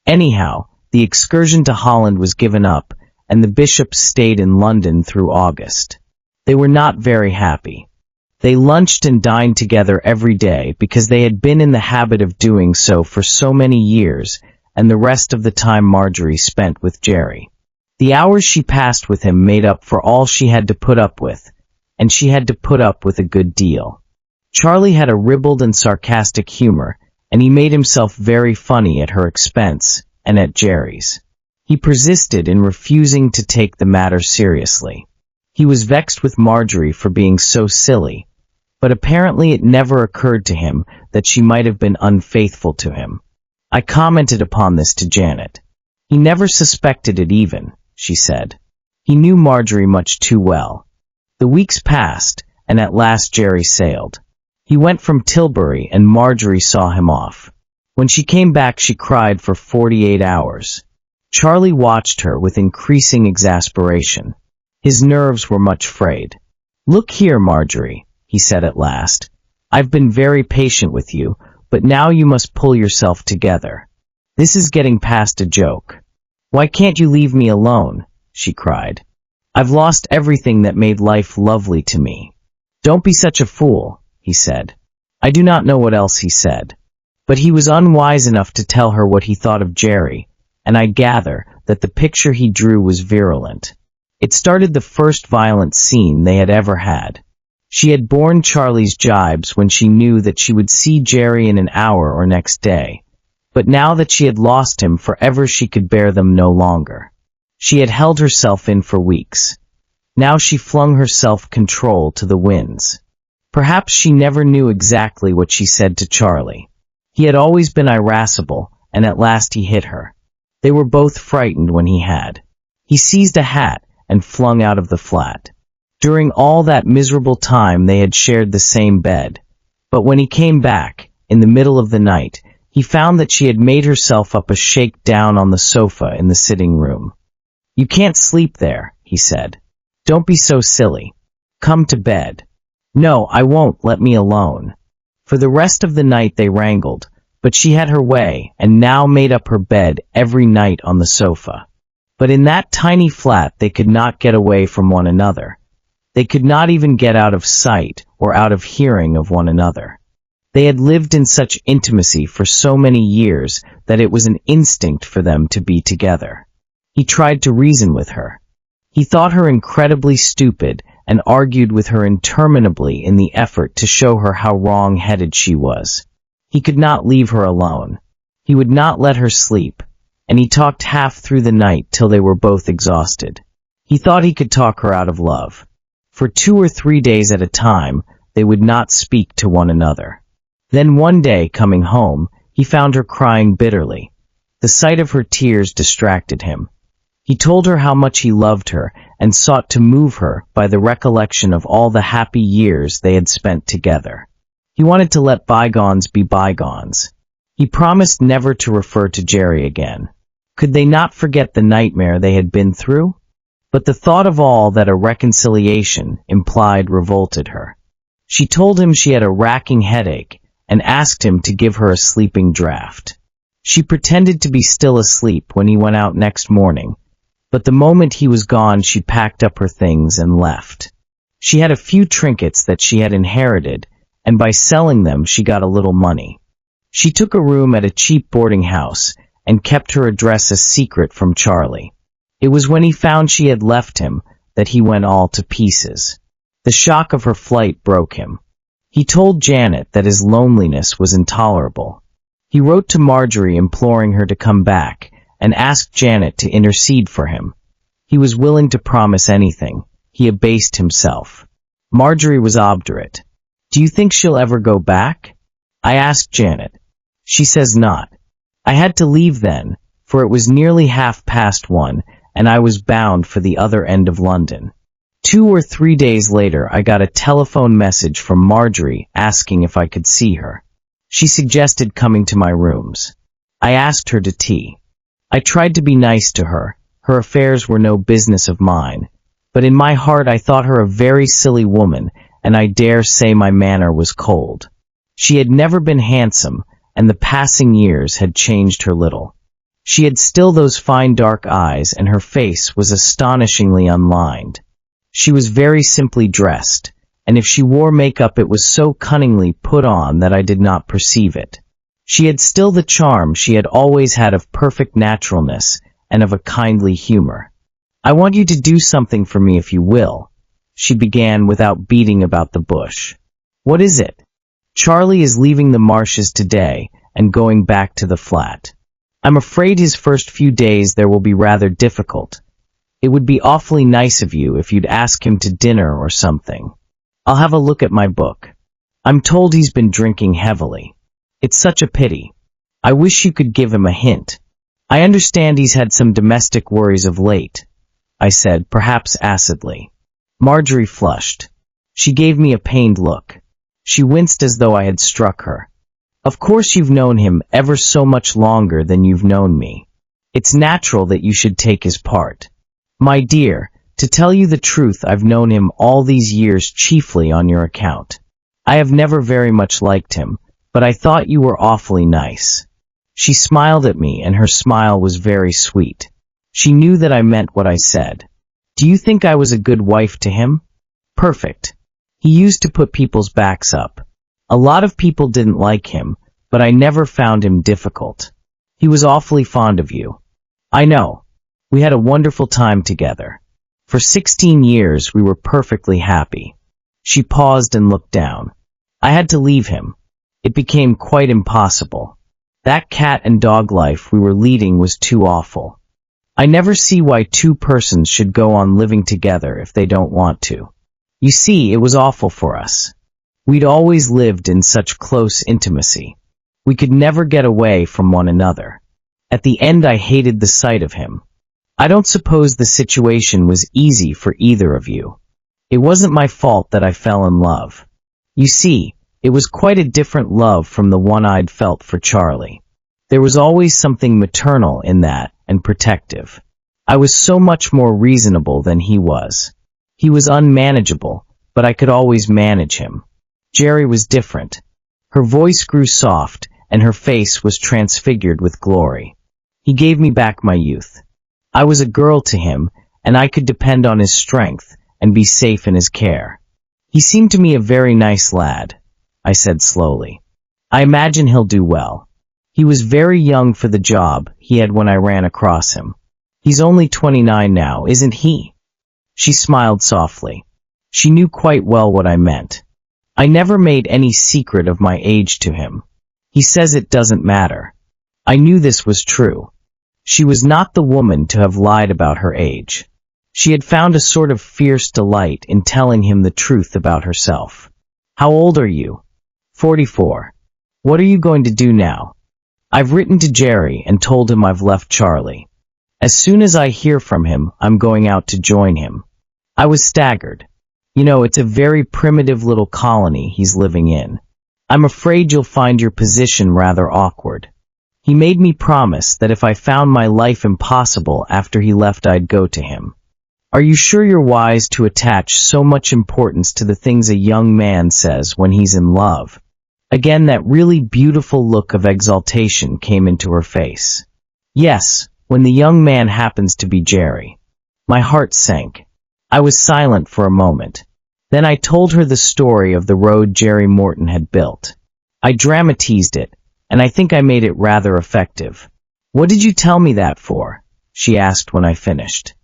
Anyhow, the excursion to Holland was given up, and the Bishops stayed in London through August. They were not very happy. They lunched and dined together every day because they had been in the habit of doing so for so many years, and the rest of the time Marjorie spent with Jerry. The hours she passed with him made up for all she had to put up with, and she had to put up with a good deal. Charlie had a ribald and sarcastic humor, and he made himself very funny at her expense and at Jerry's. He persisted in refusing to take the matter seriously. He was vexed with Marjorie for being so silly, but apparently it never occurred to him that she might have been unfaithful to him. I commented upon this to Janet. He never suspected it even, she said. He knew Marjorie much too well. The weeks passed, and at last Jerry sailed. He went from Tilbury, and Marjorie saw him off. When she came back, she cried for 48 hours. Charlie watched her with increasing exasperation. His nerves were much frayed. "Look here, Marjorie," he said at last. "I've been very patient with you, but now you must pull yourself together. This is getting past a joke." "Why can't you leave me alone?" she cried. "I've lost everything that made life lovely to me." "Don't be such a fool," he said. I do not know what else he said. But he was unwise enough to tell her what he thought of Jerry, and I gather that the picture he drew was virulent. It started the first violent scene they had ever had. She had borne Charlie's jibes when she knew that she would see Jerry in an hour or next day, but now that she had lost him forever, she could bear them no longer. She had held herself in for weeks. Now she flung her self-control to the winds. Perhaps she never knew exactly what she said to Charlie. He had always been irascible, and at last he hit her. They were both frightened when he had. He seized a hat and flung out of the flat. During all that miserable time they had shared the same bed, but when he came back, in the middle of the night, he found that she had made herself up a shake down on the sofa in the sitting room. "You can't sleep there," he said. "Don't be so silly. Come to bed." "No, I won't, let me alone." For the rest of the night they wrangled, but she had her way and now made up her bed every night on the sofa. But in that tiny flat they could not get away from one another. They could not even get out of sight or out of hearing of one another. They had lived in such intimacy for so many years that it was an instinct for them to be together. He tried to reason with her. He thought her incredibly stupid and argued with her interminably in the effort to show her how wrong-headed she was. He could not leave her alone. He would not let her sleep, and he talked half through the night till they were both exhausted. He thought he could talk her out of love. For 2 or 3 days at a time, they would not speak to one another. Then one day, coming home, he found her crying bitterly. The sight of her tears distracted him. He told her how much he loved her and sought to move her by the recollection of all the happy years they had spent together. He wanted to let bygones be bygones. He promised never to refer to Jerry again. Could they not forget the nightmare they had been through? But the thought of all that a reconciliation implied revolted her. She told him she had a racking headache and asked him to give her a sleeping draught. She pretended to be still asleep when he went out next morning, but the moment he was gone she packed up her things and left. She had a few trinkets that she had inherited, and by selling them she got a little money. She took a room at a cheap boarding house and kept her address a secret from Charlie. It was when he found she had left him that he went all to pieces. The shock of her flight broke him. He told Janet that his loneliness was intolerable. He wrote to Marjorie imploring her to come back and asked Janet to intercede for him. He was willing to promise anything. He abased himself. Marjorie was obdurate. "Do you think she'll ever go back?" I asked Janet. "She says not." I had to leave then, for it was nearly 1:30, and I was bound for the other end of London. 2 or 3 days later I got a telephone message from Marjorie asking if I could see her. She suggested coming to my rooms. I asked her to tea. I tried to be nice to her. Her affairs were no business of mine. But in my heart I thought her a very silly woman, and I dare say my manner was cold. She had never been handsome, and the passing years had changed her little. She had still those fine dark eyes, and her face was astonishingly unlined. She was very simply dressed, and if she wore makeup it was so cunningly put on that I did not perceive it. She had still the charm she had always had of perfect naturalness and of a kindly humor. "I want you to do something for me if you will," she began without beating about the bush. "What is it?" Charlie is leaving the marshes today and going back to the flat. I'm afraid his first few days there will be rather difficult. It would be awfully nice of you if you'd ask him to dinner or something. I'll have a look at my book. I'm told he's been drinking heavily. It's such a pity. I wish you could give him a hint. I understand he's had some domestic worries of late, I said, perhaps acidly. Marjorie flushed. She gave me a pained look. She winced as though I had struck her. Of course you've known him ever so much longer than you've known me. It's natural that you should take his part. My dear, to tell you the truth, I've known him all these years chiefly on your account. I have never very much liked him, but I thought you were awfully nice. She smiled at me, and her smile was very sweet. She knew that I meant what I said. Do you think I was a good wife to him? Perfect. He used to put people's backs up. A lot of people didn't like him, but I never found him difficult. He was awfully fond of you. I know. We had a wonderful time together. For 16 years we were perfectly happy. She paused and looked down. I had to leave him. It became quite impossible. That cat and dog life we were leading was too awful. I never see why two persons should go on living together if they don't want to. You see, it was awful for us. We'd always lived in such close intimacy. We could never get away from one another. At the end I hated the sight of him. I don't suppose the situation was easy for either of you. It wasn't my fault that I fell in love. You see, it was quite a different love from the one I'd felt for Charlie. There was always something maternal in that, and protective. I was so much more reasonable than he was. He was unmanageable, but I could always manage him. Jerry was different. Her voice grew soft, and her face was transfigured with glory. He gave me back my youth. I was a girl to him, and I could depend on his strength and be safe in his care. He seemed to me a very nice lad, I said slowly. I imagine he'll do well. He was very young for the job he had when I ran across him. He's only 29 now, isn't he? She smiled softly. She knew quite well what I meant. I never made any secret of my age to him. He says it doesn't matter. I knew this was true. She was not the woman to have lied about her age. She had found a sort of fierce delight in telling him the truth about herself. How old are you? 44. What are you going to do now? I've written to Jerry and told him I've left Charlie. As soon as I hear from him, I'm going out to join him. I was staggered. You know, it's a very primitive little colony he's living in. I'm afraid you'll find your position rather awkward. He made me promise that if I found my life impossible after he left, I'd go to him. Are you sure you're wise to attach so much importance to the things a young man says when he's in love? Again, that really beautiful look of exaltation came into her face. Yes, when the young man happens to be Jerry. My heart sank. I was silent for a moment. Then I told her the story of the road Jerry Morton had built. I dramatized it, and I think I made it rather effective. What did you tell me that for? She asked when I finished.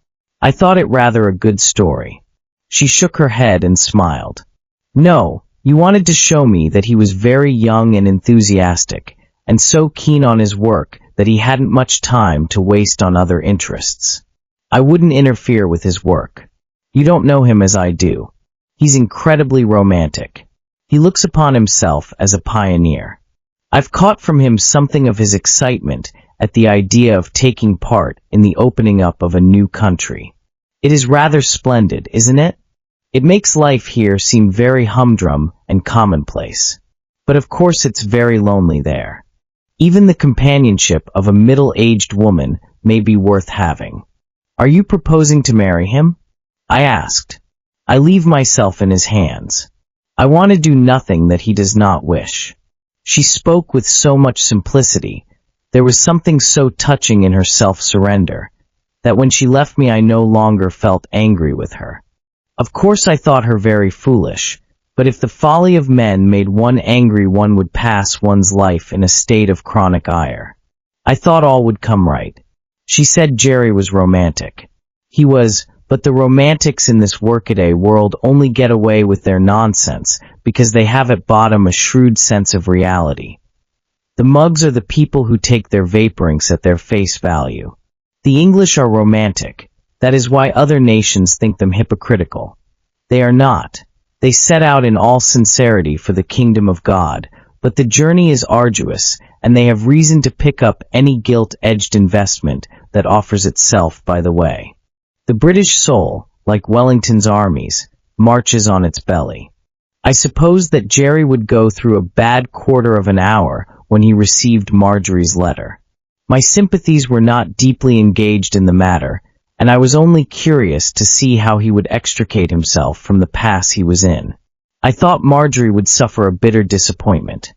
I thought it rather a good story. She shook her head and smiled. No, you wanted to show me that he was very young and enthusiastic, and so keen on his work that he hadn't much time to waste on other interests. I wouldn't interfere with his work. You don't know him as I do. He's incredibly romantic. He looks upon himself as a pioneer. I've caught from him something of his excitement at the idea of taking part in the opening up of a new country. It is rather splendid, isn't it? It makes life here seem very humdrum and commonplace. But of course it's very lonely there. Even the companionship of a middle-aged woman may be worth having. Are you proposing to marry him? I asked. I leave myself in his hands. I want to do nothing that he does not wish. She spoke with so much simplicity. There was something so touching in her self-surrender, that when she left me I no longer felt angry with her. Of course I thought her very foolish, but if the folly of men made one angry, one would pass one's life in a state of chronic ire. I thought all would come right. She said Jerry was romantic. He was, But the romantics in this workaday world only get away with their nonsense because they have at bottom a shrewd sense of reality. The mugs are the people who take their vaporings at their face value. The English are romantic. That is why other nations think them hypocritical. They are not. They set out in all sincerity for the kingdom of God, but the journey is arduous, and they have reason to pick up any gilt-edged investment that offers itself by the way. The British soul, like Wellington's armies, marches on its belly. I suppose that Jerry would go through a bad quarter of an hour when he received Marjorie's letter. My sympathies were not deeply engaged in the matter, and I was only curious to see how he would extricate himself from the pass he was in. I thought Marjorie would suffer a bitter disappointment.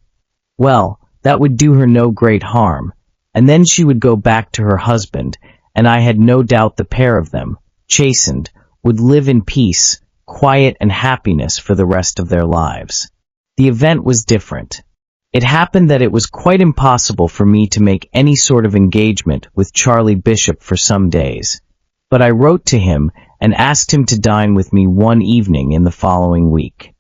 Well, that would do her no great harm, and then she would go back to her husband, and I had no doubt the pair of them, chastened, would live in peace, quiet, and happiness for the rest of their lives. The event was different. It happened that it was quite impossible for me to make any sort of engagement with Charlie Bishop for some days, but I wrote to him and asked him to dine with me one evening in the following week.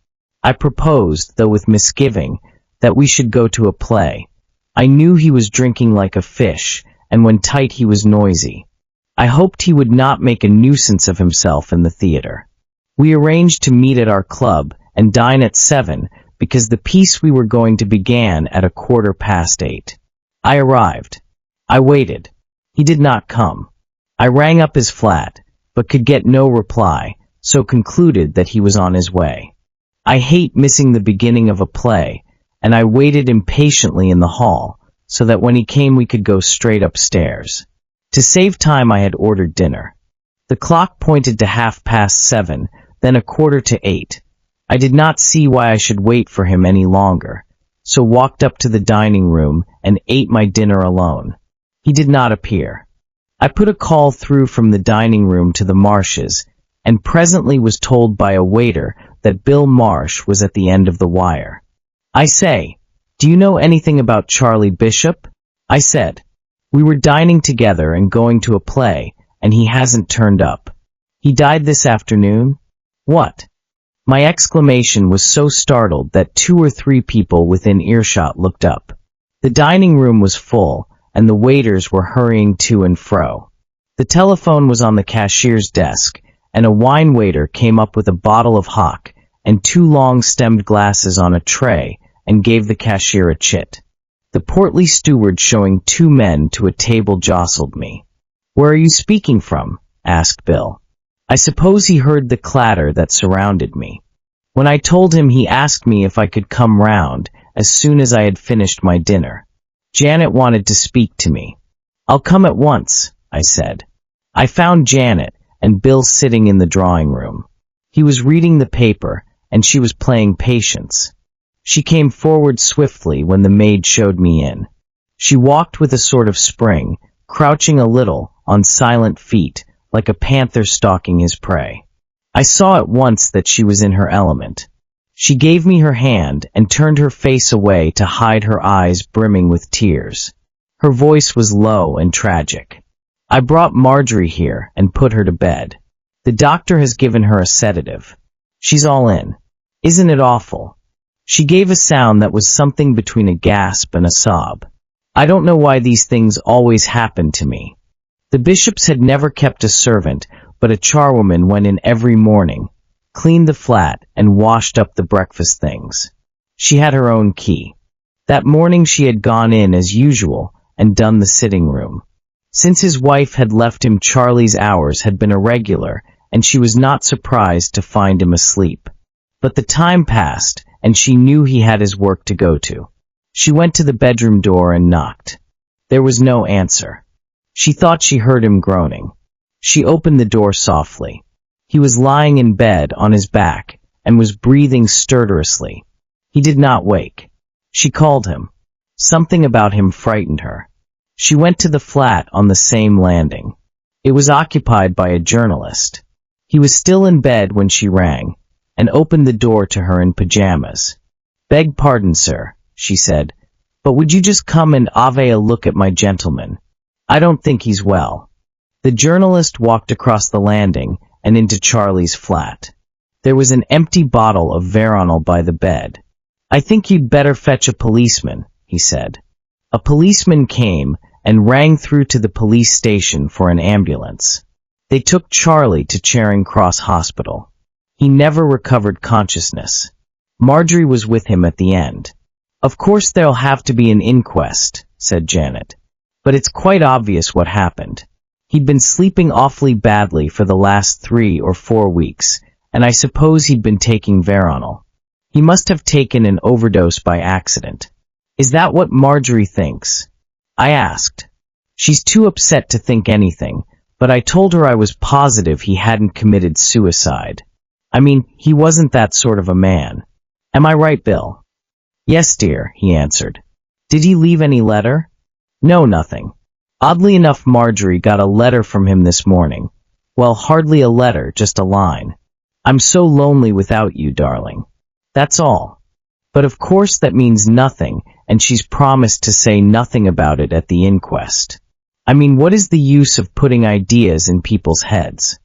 I proposed, though with misgiving, that we should go to a play. I knew he was drinking like a fish, and when tight he was noisy. I hoped he would not make a nuisance of himself in the theater. We arranged to meet at our club and dine at 7, because the piece we were going to began at 8:15. I arrived. I waited. He did not come. I rang up his flat, but could get no reply, so concluded that he was on his way. I hate missing the beginning of a play, and I waited impatiently in the hall, so that when he came we could go straight upstairs. To save time I had ordered dinner. The clock pointed to 7:30, then 7:45. I did not see why I should wait for him any longer, so walked up to the dining room and ate my dinner alone. He did not appear. I put a call through from the dining room to the Marshes, and presently was told by a waiter that Bill Marsh was at the end of the wire. "I say, do you know anything about Charlie Bishop?" I said. "We were dining together and going to a play, and he hasn't turned up. He died this afternoon?" "What?" My exclamation was so startled that 2 or 3 people within earshot looked up. The dining room was full, and the waiters were hurrying to and fro. The telephone was on the cashier's desk, and a wine waiter came up with a bottle of hock and 2 long-stemmed glasses on a tray and gave the cashier a chit. The portly steward showing 2 men to a table jostled me. "Where are you speaking from?" asked Bill. I suppose he heard the clatter that surrounded me. When I told him, he asked me if I could come round as soon as I had finished my dinner. Janet wanted to speak to me. "I'll come at once," I said. I found Janet and Bill sitting in the drawing room. He was reading the paper, and she was playing Patience. She came forward swiftly when the maid showed me in. She walked with a sort of spring, crouching a little, on silent feet, like a panther stalking his prey. I saw at once that she was in her element. She gave me her hand and turned her face away to hide her eyes brimming with tears. Her voice was low and tragic. "I brought Marjorie here and put her to bed. The doctor has given her a sedative. She's all in. Isn't it awful?" She gave a sound that was something between a gasp and a sob. I don't know why these things always happen to me. The Bishops had never kept a servant, but a charwoman went in every morning, cleaned the flat, and washed up the breakfast things. She had her own key. That morning she had gone in as usual and done the sitting room. Since his wife had left him, Charlie's hours had been irregular, and she was not surprised to find him asleep. But the time passed, and she knew he had his work to go to. She went to the bedroom door and knocked. There was no answer. She thought she heard him groaning. She opened the door softly. He was lying in bed on his back and was breathing stertorously. He did not wake. She called him. Something about him frightened her. She went to the flat on the same landing. It was occupied by a journalist. He was still in bed when she rang, and opened the door to her in pajamas. "Beg pardon, sir," she said, "but would you just come and have a look at my gentleman? I don't think he's well." The journalist walked across the landing and into Charlie's flat. There was an empty bottle of veronal by the bed. "I think you'd better fetch a policeman," he said. A policeman came and rang through to the police station for an ambulance. They took Charlie to Charing Cross Hospital. He never recovered consciousness. Marjorie was with him at the end. "Of course there'll have to be an inquest," said Janet. "But it's quite obvious what happened. He'd been sleeping awfully badly for the last 3 or 4 weeks, and I suppose he'd been taking veronal. He must have taken an overdose by accident." "Is that what Marjorie thinks?" I asked. "She's too upset to think anything, but I told her I was positive he hadn't committed suicide. I mean, he wasn't that sort of a man. Am I right, Bill?" "Yes, dear," he answered. "Did he leave any letter?" "No, nothing. Oddly enough, Marjorie got a letter from him this morning. Well, hardly a letter, just a line. 'I'm so lonely without you, darling.' That's all. But of course that means nothing, and she's promised to say nothing about it at the inquest. I mean, what is the use of putting ideas in people's heads?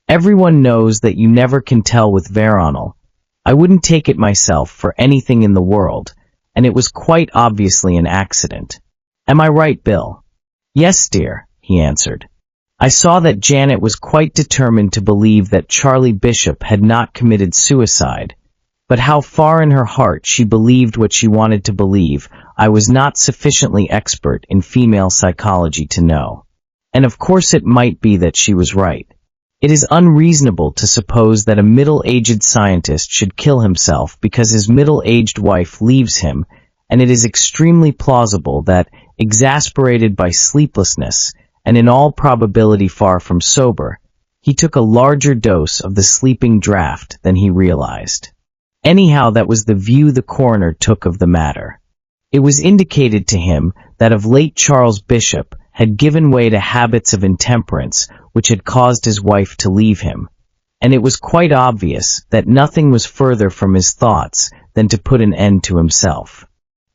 Everyone knows that you never can tell with veronal. I wouldn't take it myself for anything in the world, and it was quite obviously an accident. Am I right, Bill?" "Yes, dear," he answered. I saw that Janet was quite determined to believe that Charlie Bishop had not committed suicide, but how far in her heart she believed what she wanted to believe, I was not sufficiently expert in female psychology to know. And of course it might be that she was right. It is unreasonable to suppose that a middle-aged scientist should kill himself because his middle-aged wife leaves him, and it is extremely plausible that, exasperated by sleeplessness, and in all probability far from sober, he took a larger dose of the sleeping draught than he realized. Anyhow, that was the view the coroner took of the matter. It was indicated to him that of late Charles Bishop had given way to habits of intemperance which had caused his wife to leave him, and it was quite obvious that nothing was further from his thoughts than to put an end to himself.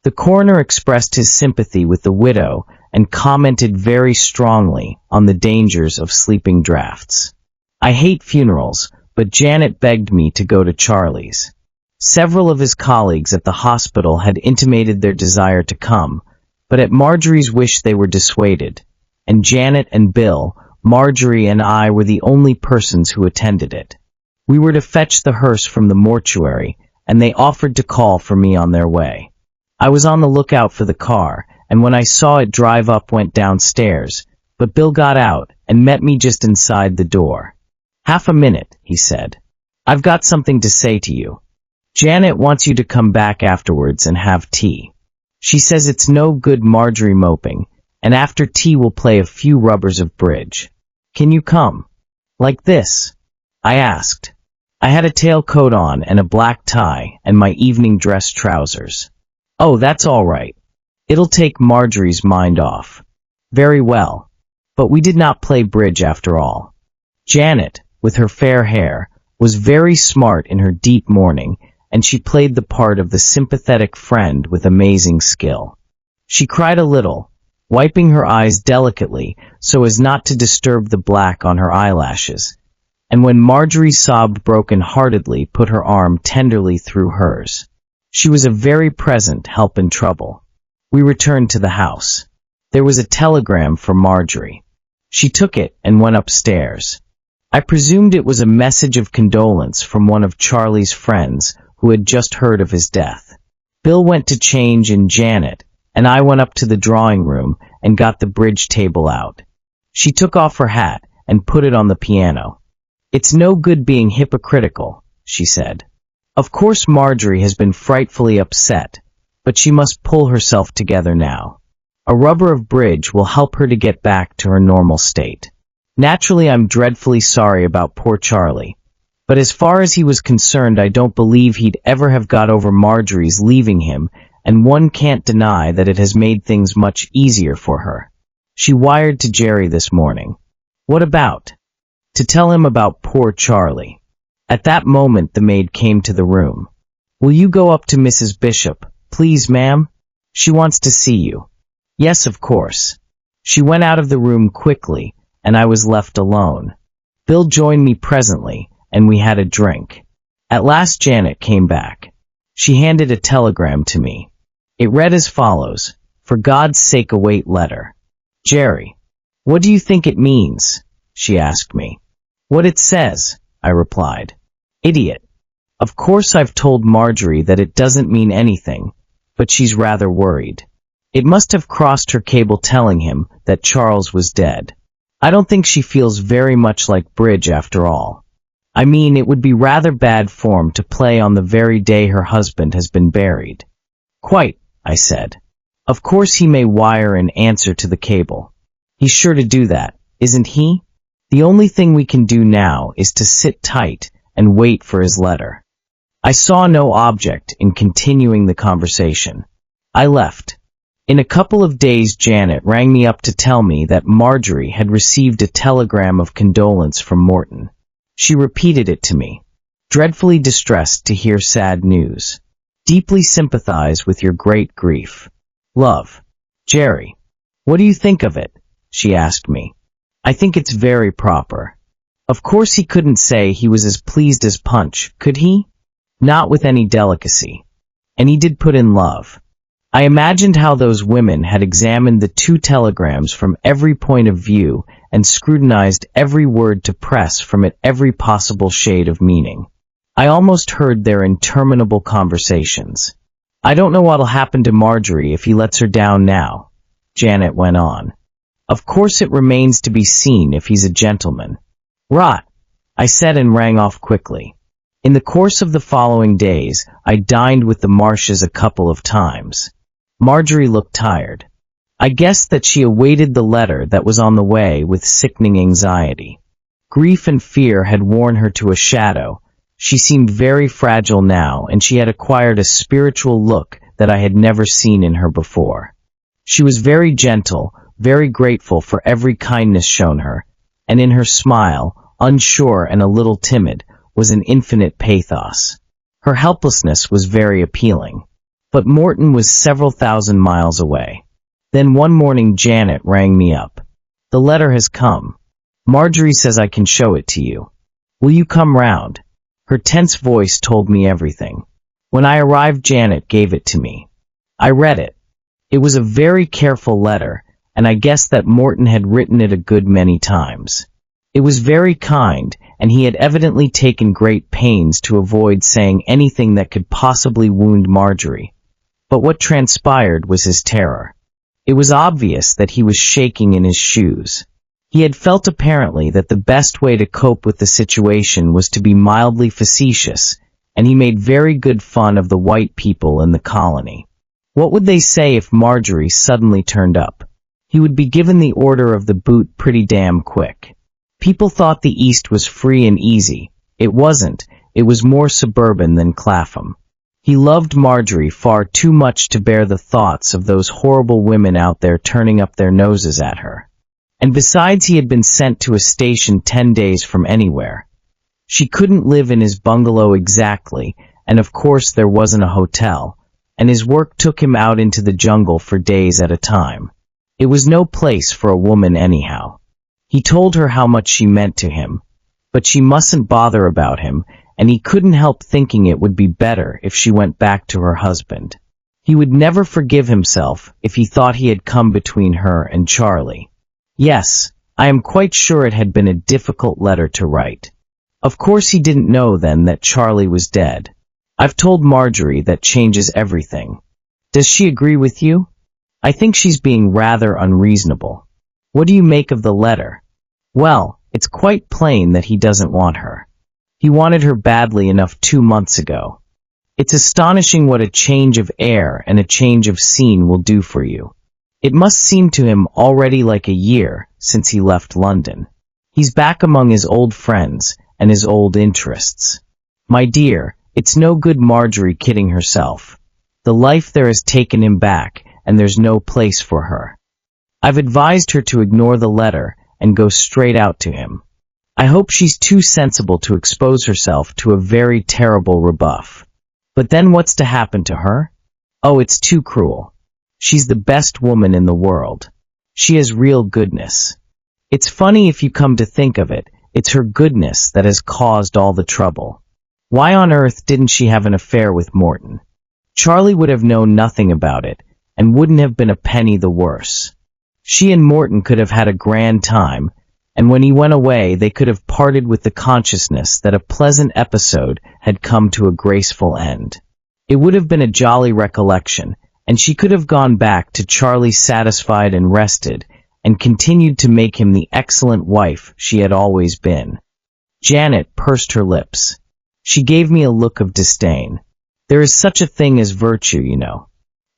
The coroner expressed his sympathy with the widow and commented very strongly on the dangers of sleeping draughts. I hate funerals, but Janet begged me to go to Charlie's. Several of his colleagues at the hospital had intimated their desire to come, but at Marjorie's wish they were dissuaded, and Janet and Bill, Marjorie and I were the only persons who attended it. We were to fetch the hearse from the mortuary, and they offered to call for me on their way. I was on the lookout for the car, and when I saw it drive up went downstairs, but Bill got out and met me just inside the door. "Half a minute," he said. "I've got something to say to you. Janet wants you to come back afterwards and have tea. She says it's no good Marjorie moping, and after tea we'll play a few rubbers of bridge. Can you come?" "Like this?" I asked. I had a tailcoat on and a black tie and my evening dress trousers. "Oh, that's all right. It'll take Marjorie's mind off." "Very well." But we did not play bridge after all. Janet, with her fair hair, was very smart in her deep mourning, and she played the part of the sympathetic friend with amazing skill. She cried a little, wiping her eyes delicately so as not to disturb the black on her eyelashes, and when Marjorie sobbed broken-heartedly, put her arm tenderly through hers. She was a very present help in trouble. We returned to the house. There was a telegram for Marjorie. She took it and went upstairs. I presumed it was a message of condolence from one of Charlie's friends who had just heard of his death. Bill went to change in Janet, and I went up to the drawing room and got the bridge table out. She took off her hat and put it on the piano. "It's no good being hypocritical," she said. "Of course Marjorie has been frightfully upset, but she must pull herself together now. A rubber of bridge will help her to get back to her normal state. Naturally, I'm dreadfully sorry about poor Charlie, but as far as he was concerned, I don't believe he'd ever have got over Marjorie's leaving him, and one can't deny that it has made things much easier for her. She wired to Jerry this morning." "What about?" "To tell him about poor Charlie." At that moment the maid came to the room. "Will you go up to Mrs. Bishop, please, ma'am? She wants to see you." "Yes, of course." She went out of the room quickly, and I was left alone. Bill joined me presently, and we had a drink. At last Janet came back. She handed a telegram to me. It read as follows: "For God's sake await letter." "Jerry, what do you think it means?" she asked me. "What it says," I replied. "Idiot. Of course I've told Marjorie that it doesn't mean anything, but she's rather worried. It must have crossed her cable telling him that Charles was dead. I don't think she feels very much like bridge after all. I mean, it would be rather bad form to play on the very day her husband has been buried." "Quite," I said. "Of course he may wire an answer to the cable. He's sure to do that, isn't he? The only thing we can do now is to sit tight and wait for his letter." I saw no object in continuing the conversation. I left. In a couple of days Janet rang me up to tell me that Marjorie had received a telegram of condolence from Morton. She repeated it to me. "Dreadfully distressed to hear sad news. Deeply sympathize with your great grief. Love, Jerry." "What do you think of it?" she asked me. "I think it's very proper." Of course he couldn't say he was as pleased as Punch, could he? Not with any delicacy. And he did put in love. I imagined how those women had examined the two telegrams from every point of view and scrutinized every word to press from it every possible shade of meaning. I almost heard their interminable conversations. "I don't know what'll happen to Marjorie if he lets her down now," Janet went on. "Of course it remains to be seen if he's a gentleman." "Rot," I said and rang off quickly. In the course of the following days, I dined with the Marshes a couple of times. Marjorie looked tired. I guessed that she awaited the letter that was on the way with sickening anxiety. Grief and fear had worn her to a shadow. She seemed very fragile now, and she had acquired a spiritual look that I had never seen in her before. She was very gentle, very grateful for every kindness shown her, and in her smile, unsure and a little timid, was an infinite pathos. Her helplessness was very appealing. But Morton was several thousand miles away. Then one morning Janet rang me up. "The letter has come. Marjorie says I can show it to you. Will you come round?" Her tense voice told me everything. When I arrived, Janet gave it to me. I read it. It was a very careful letter, and I guessed that Morton had written it a good many times. It was very kind, and he had evidently taken great pains to avoid saying anything that could possibly wound Marjorie. But what transpired was his terror. It was obvious that he was shaking in his shoes. He had felt apparently that the best way to cope with the situation was to be mildly facetious, and he made very good fun of the white people in the colony. What would they say if Marjorie suddenly turned up? He would be given the order of the boot pretty damn quick. People thought the East was free and easy. It wasn't. It was more suburban than Clapham. He loved Marjorie far too much to bear the thoughts of those horrible women out there turning up their noses at her. And besides, he had been sent to a station 10 days from anywhere. She couldn't live in his bungalow exactly, and of course there wasn't a hotel, and his work took him out into the jungle for days at a time. It was no place for a woman anyhow. He told her how much she meant to him, but she mustn't bother about him, and he couldn't help thinking it would be better if she went back to her husband. He would never forgive himself if he thought he had come between her and Charlie. Yes, I am quite sure it had been a difficult letter to write. Of course he didn't know then that Charlie was dead. I've told Marjorie that changes everything. Does she agree with you? I think she's being rather unreasonable. What do you make of the letter? Well, it's quite plain that he doesn't want her. He wanted her badly enough 2 months ago. It's astonishing what a change of air and a change of scene will do for you. It must seem to him already like a year since he left London. He's back among his old friends and his old interests. My dear, it's no good Marjorie kidding herself. The life there has taken him back, and there's no place for her. I've advised her to ignore the letter and go straight out to him. I hope she's too sensible to expose herself to a very terrible rebuff. But then what's to happen to her? Oh, it's too cruel. She's the best woman in the world. She has real goodness. It's funny if you come to think of it, It's her goodness that has caused all the trouble. Why on earth didn't she have an affair with Morton? Charlie would have known nothing about it, and wouldn't have been a penny the worse. She and Morton could have had a grand time, and when he went away they could have parted with the consciousness that a pleasant episode had come to a graceful end. It would have been a jolly recollection, and she could have gone back to Charlie satisfied and rested, and continued to make him the excellent wife she had always been. Janet pursed her lips. She gave me a look of disdain. There is such a thing as virtue, you know.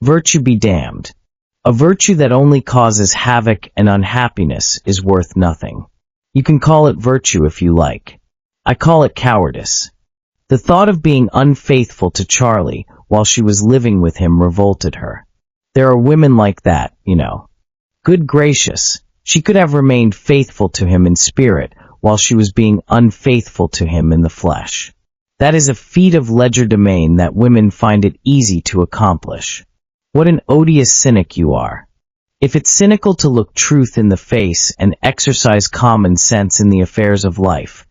Virtue be damned. A virtue that only causes havoc and unhappiness is worth nothing. You can call it virtue if you like. I call it cowardice. The thought of being unfaithful to Charlie while she was living with him revolted her. There are women like that, you know. Good gracious, she could have remained faithful to him in spirit while she was being unfaithful to him in the flesh. That is a feat of legerdemain that women find it easy to accomplish. What an odious cynic you are. If it's cynical to look truth in the face and exercise common sense in the affairs of life,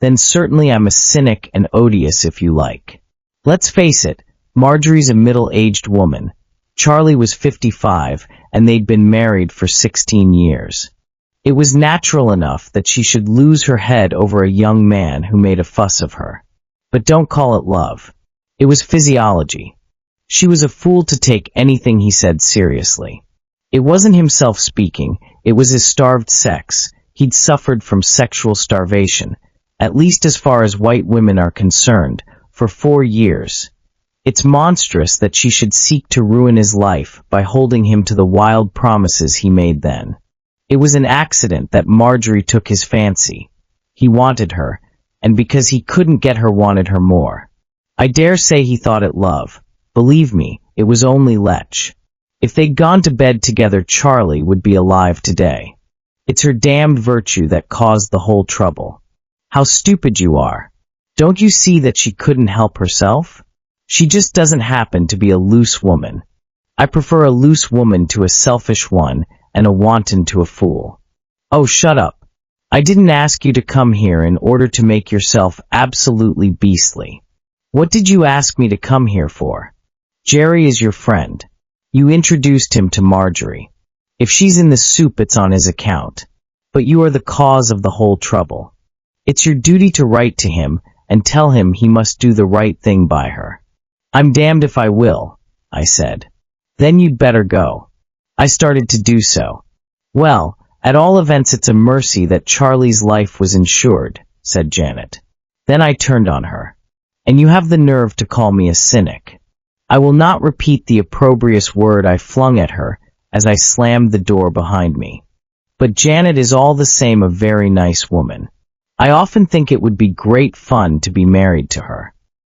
then certainly I'm a cynic and odious if you like. Let's face it, Marjorie's a middle-aged woman. Charlie was 55, and they'd been married for 16 years. It was natural enough that she should lose her head over a young man who made a fuss of her. But don't call it love. It was physiology. She was a fool to take anything he said seriously. It wasn't himself speaking, it was his starved sex. He'd suffered from sexual starvation, at least as far as white women are concerned, for 4 years. It's monstrous that she should seek to ruin his life by holding him to the wild promises he made then. It was an accident that Marjorie took his fancy. He wanted her, and because he couldn't get her wanted her more. I dare say he thought it love. Believe me, it was only lech. If they'd gone to bed together, Charlie would be alive today. It's her damned virtue that caused the whole trouble. How stupid you are. Don't you see that she couldn't help herself? She just doesn't happen to be a loose woman. I prefer a loose woman to a selfish one, and a wanton to a fool. Oh, shut up. I didn't ask you to come here in order to make yourself absolutely beastly. What did you ask me to come here for? Jerry is your friend. You introduced him to Marjorie. If she's in the soup, it's on his account. But you are the cause of the whole trouble. It's your duty to write to him and tell him he must do the right thing by her. I'm damned if I will, I said. Then you'd better go. I started to do so. Well, at all events it's a mercy that Charlie's life was insured, said Janet. Then I turned on her. And you have the nerve to call me a cynic. I will not repeat the opprobrious word I flung at her as I slammed the door behind me. But Janet is all the same a very nice woman. I often think it would be great fun to be married to her.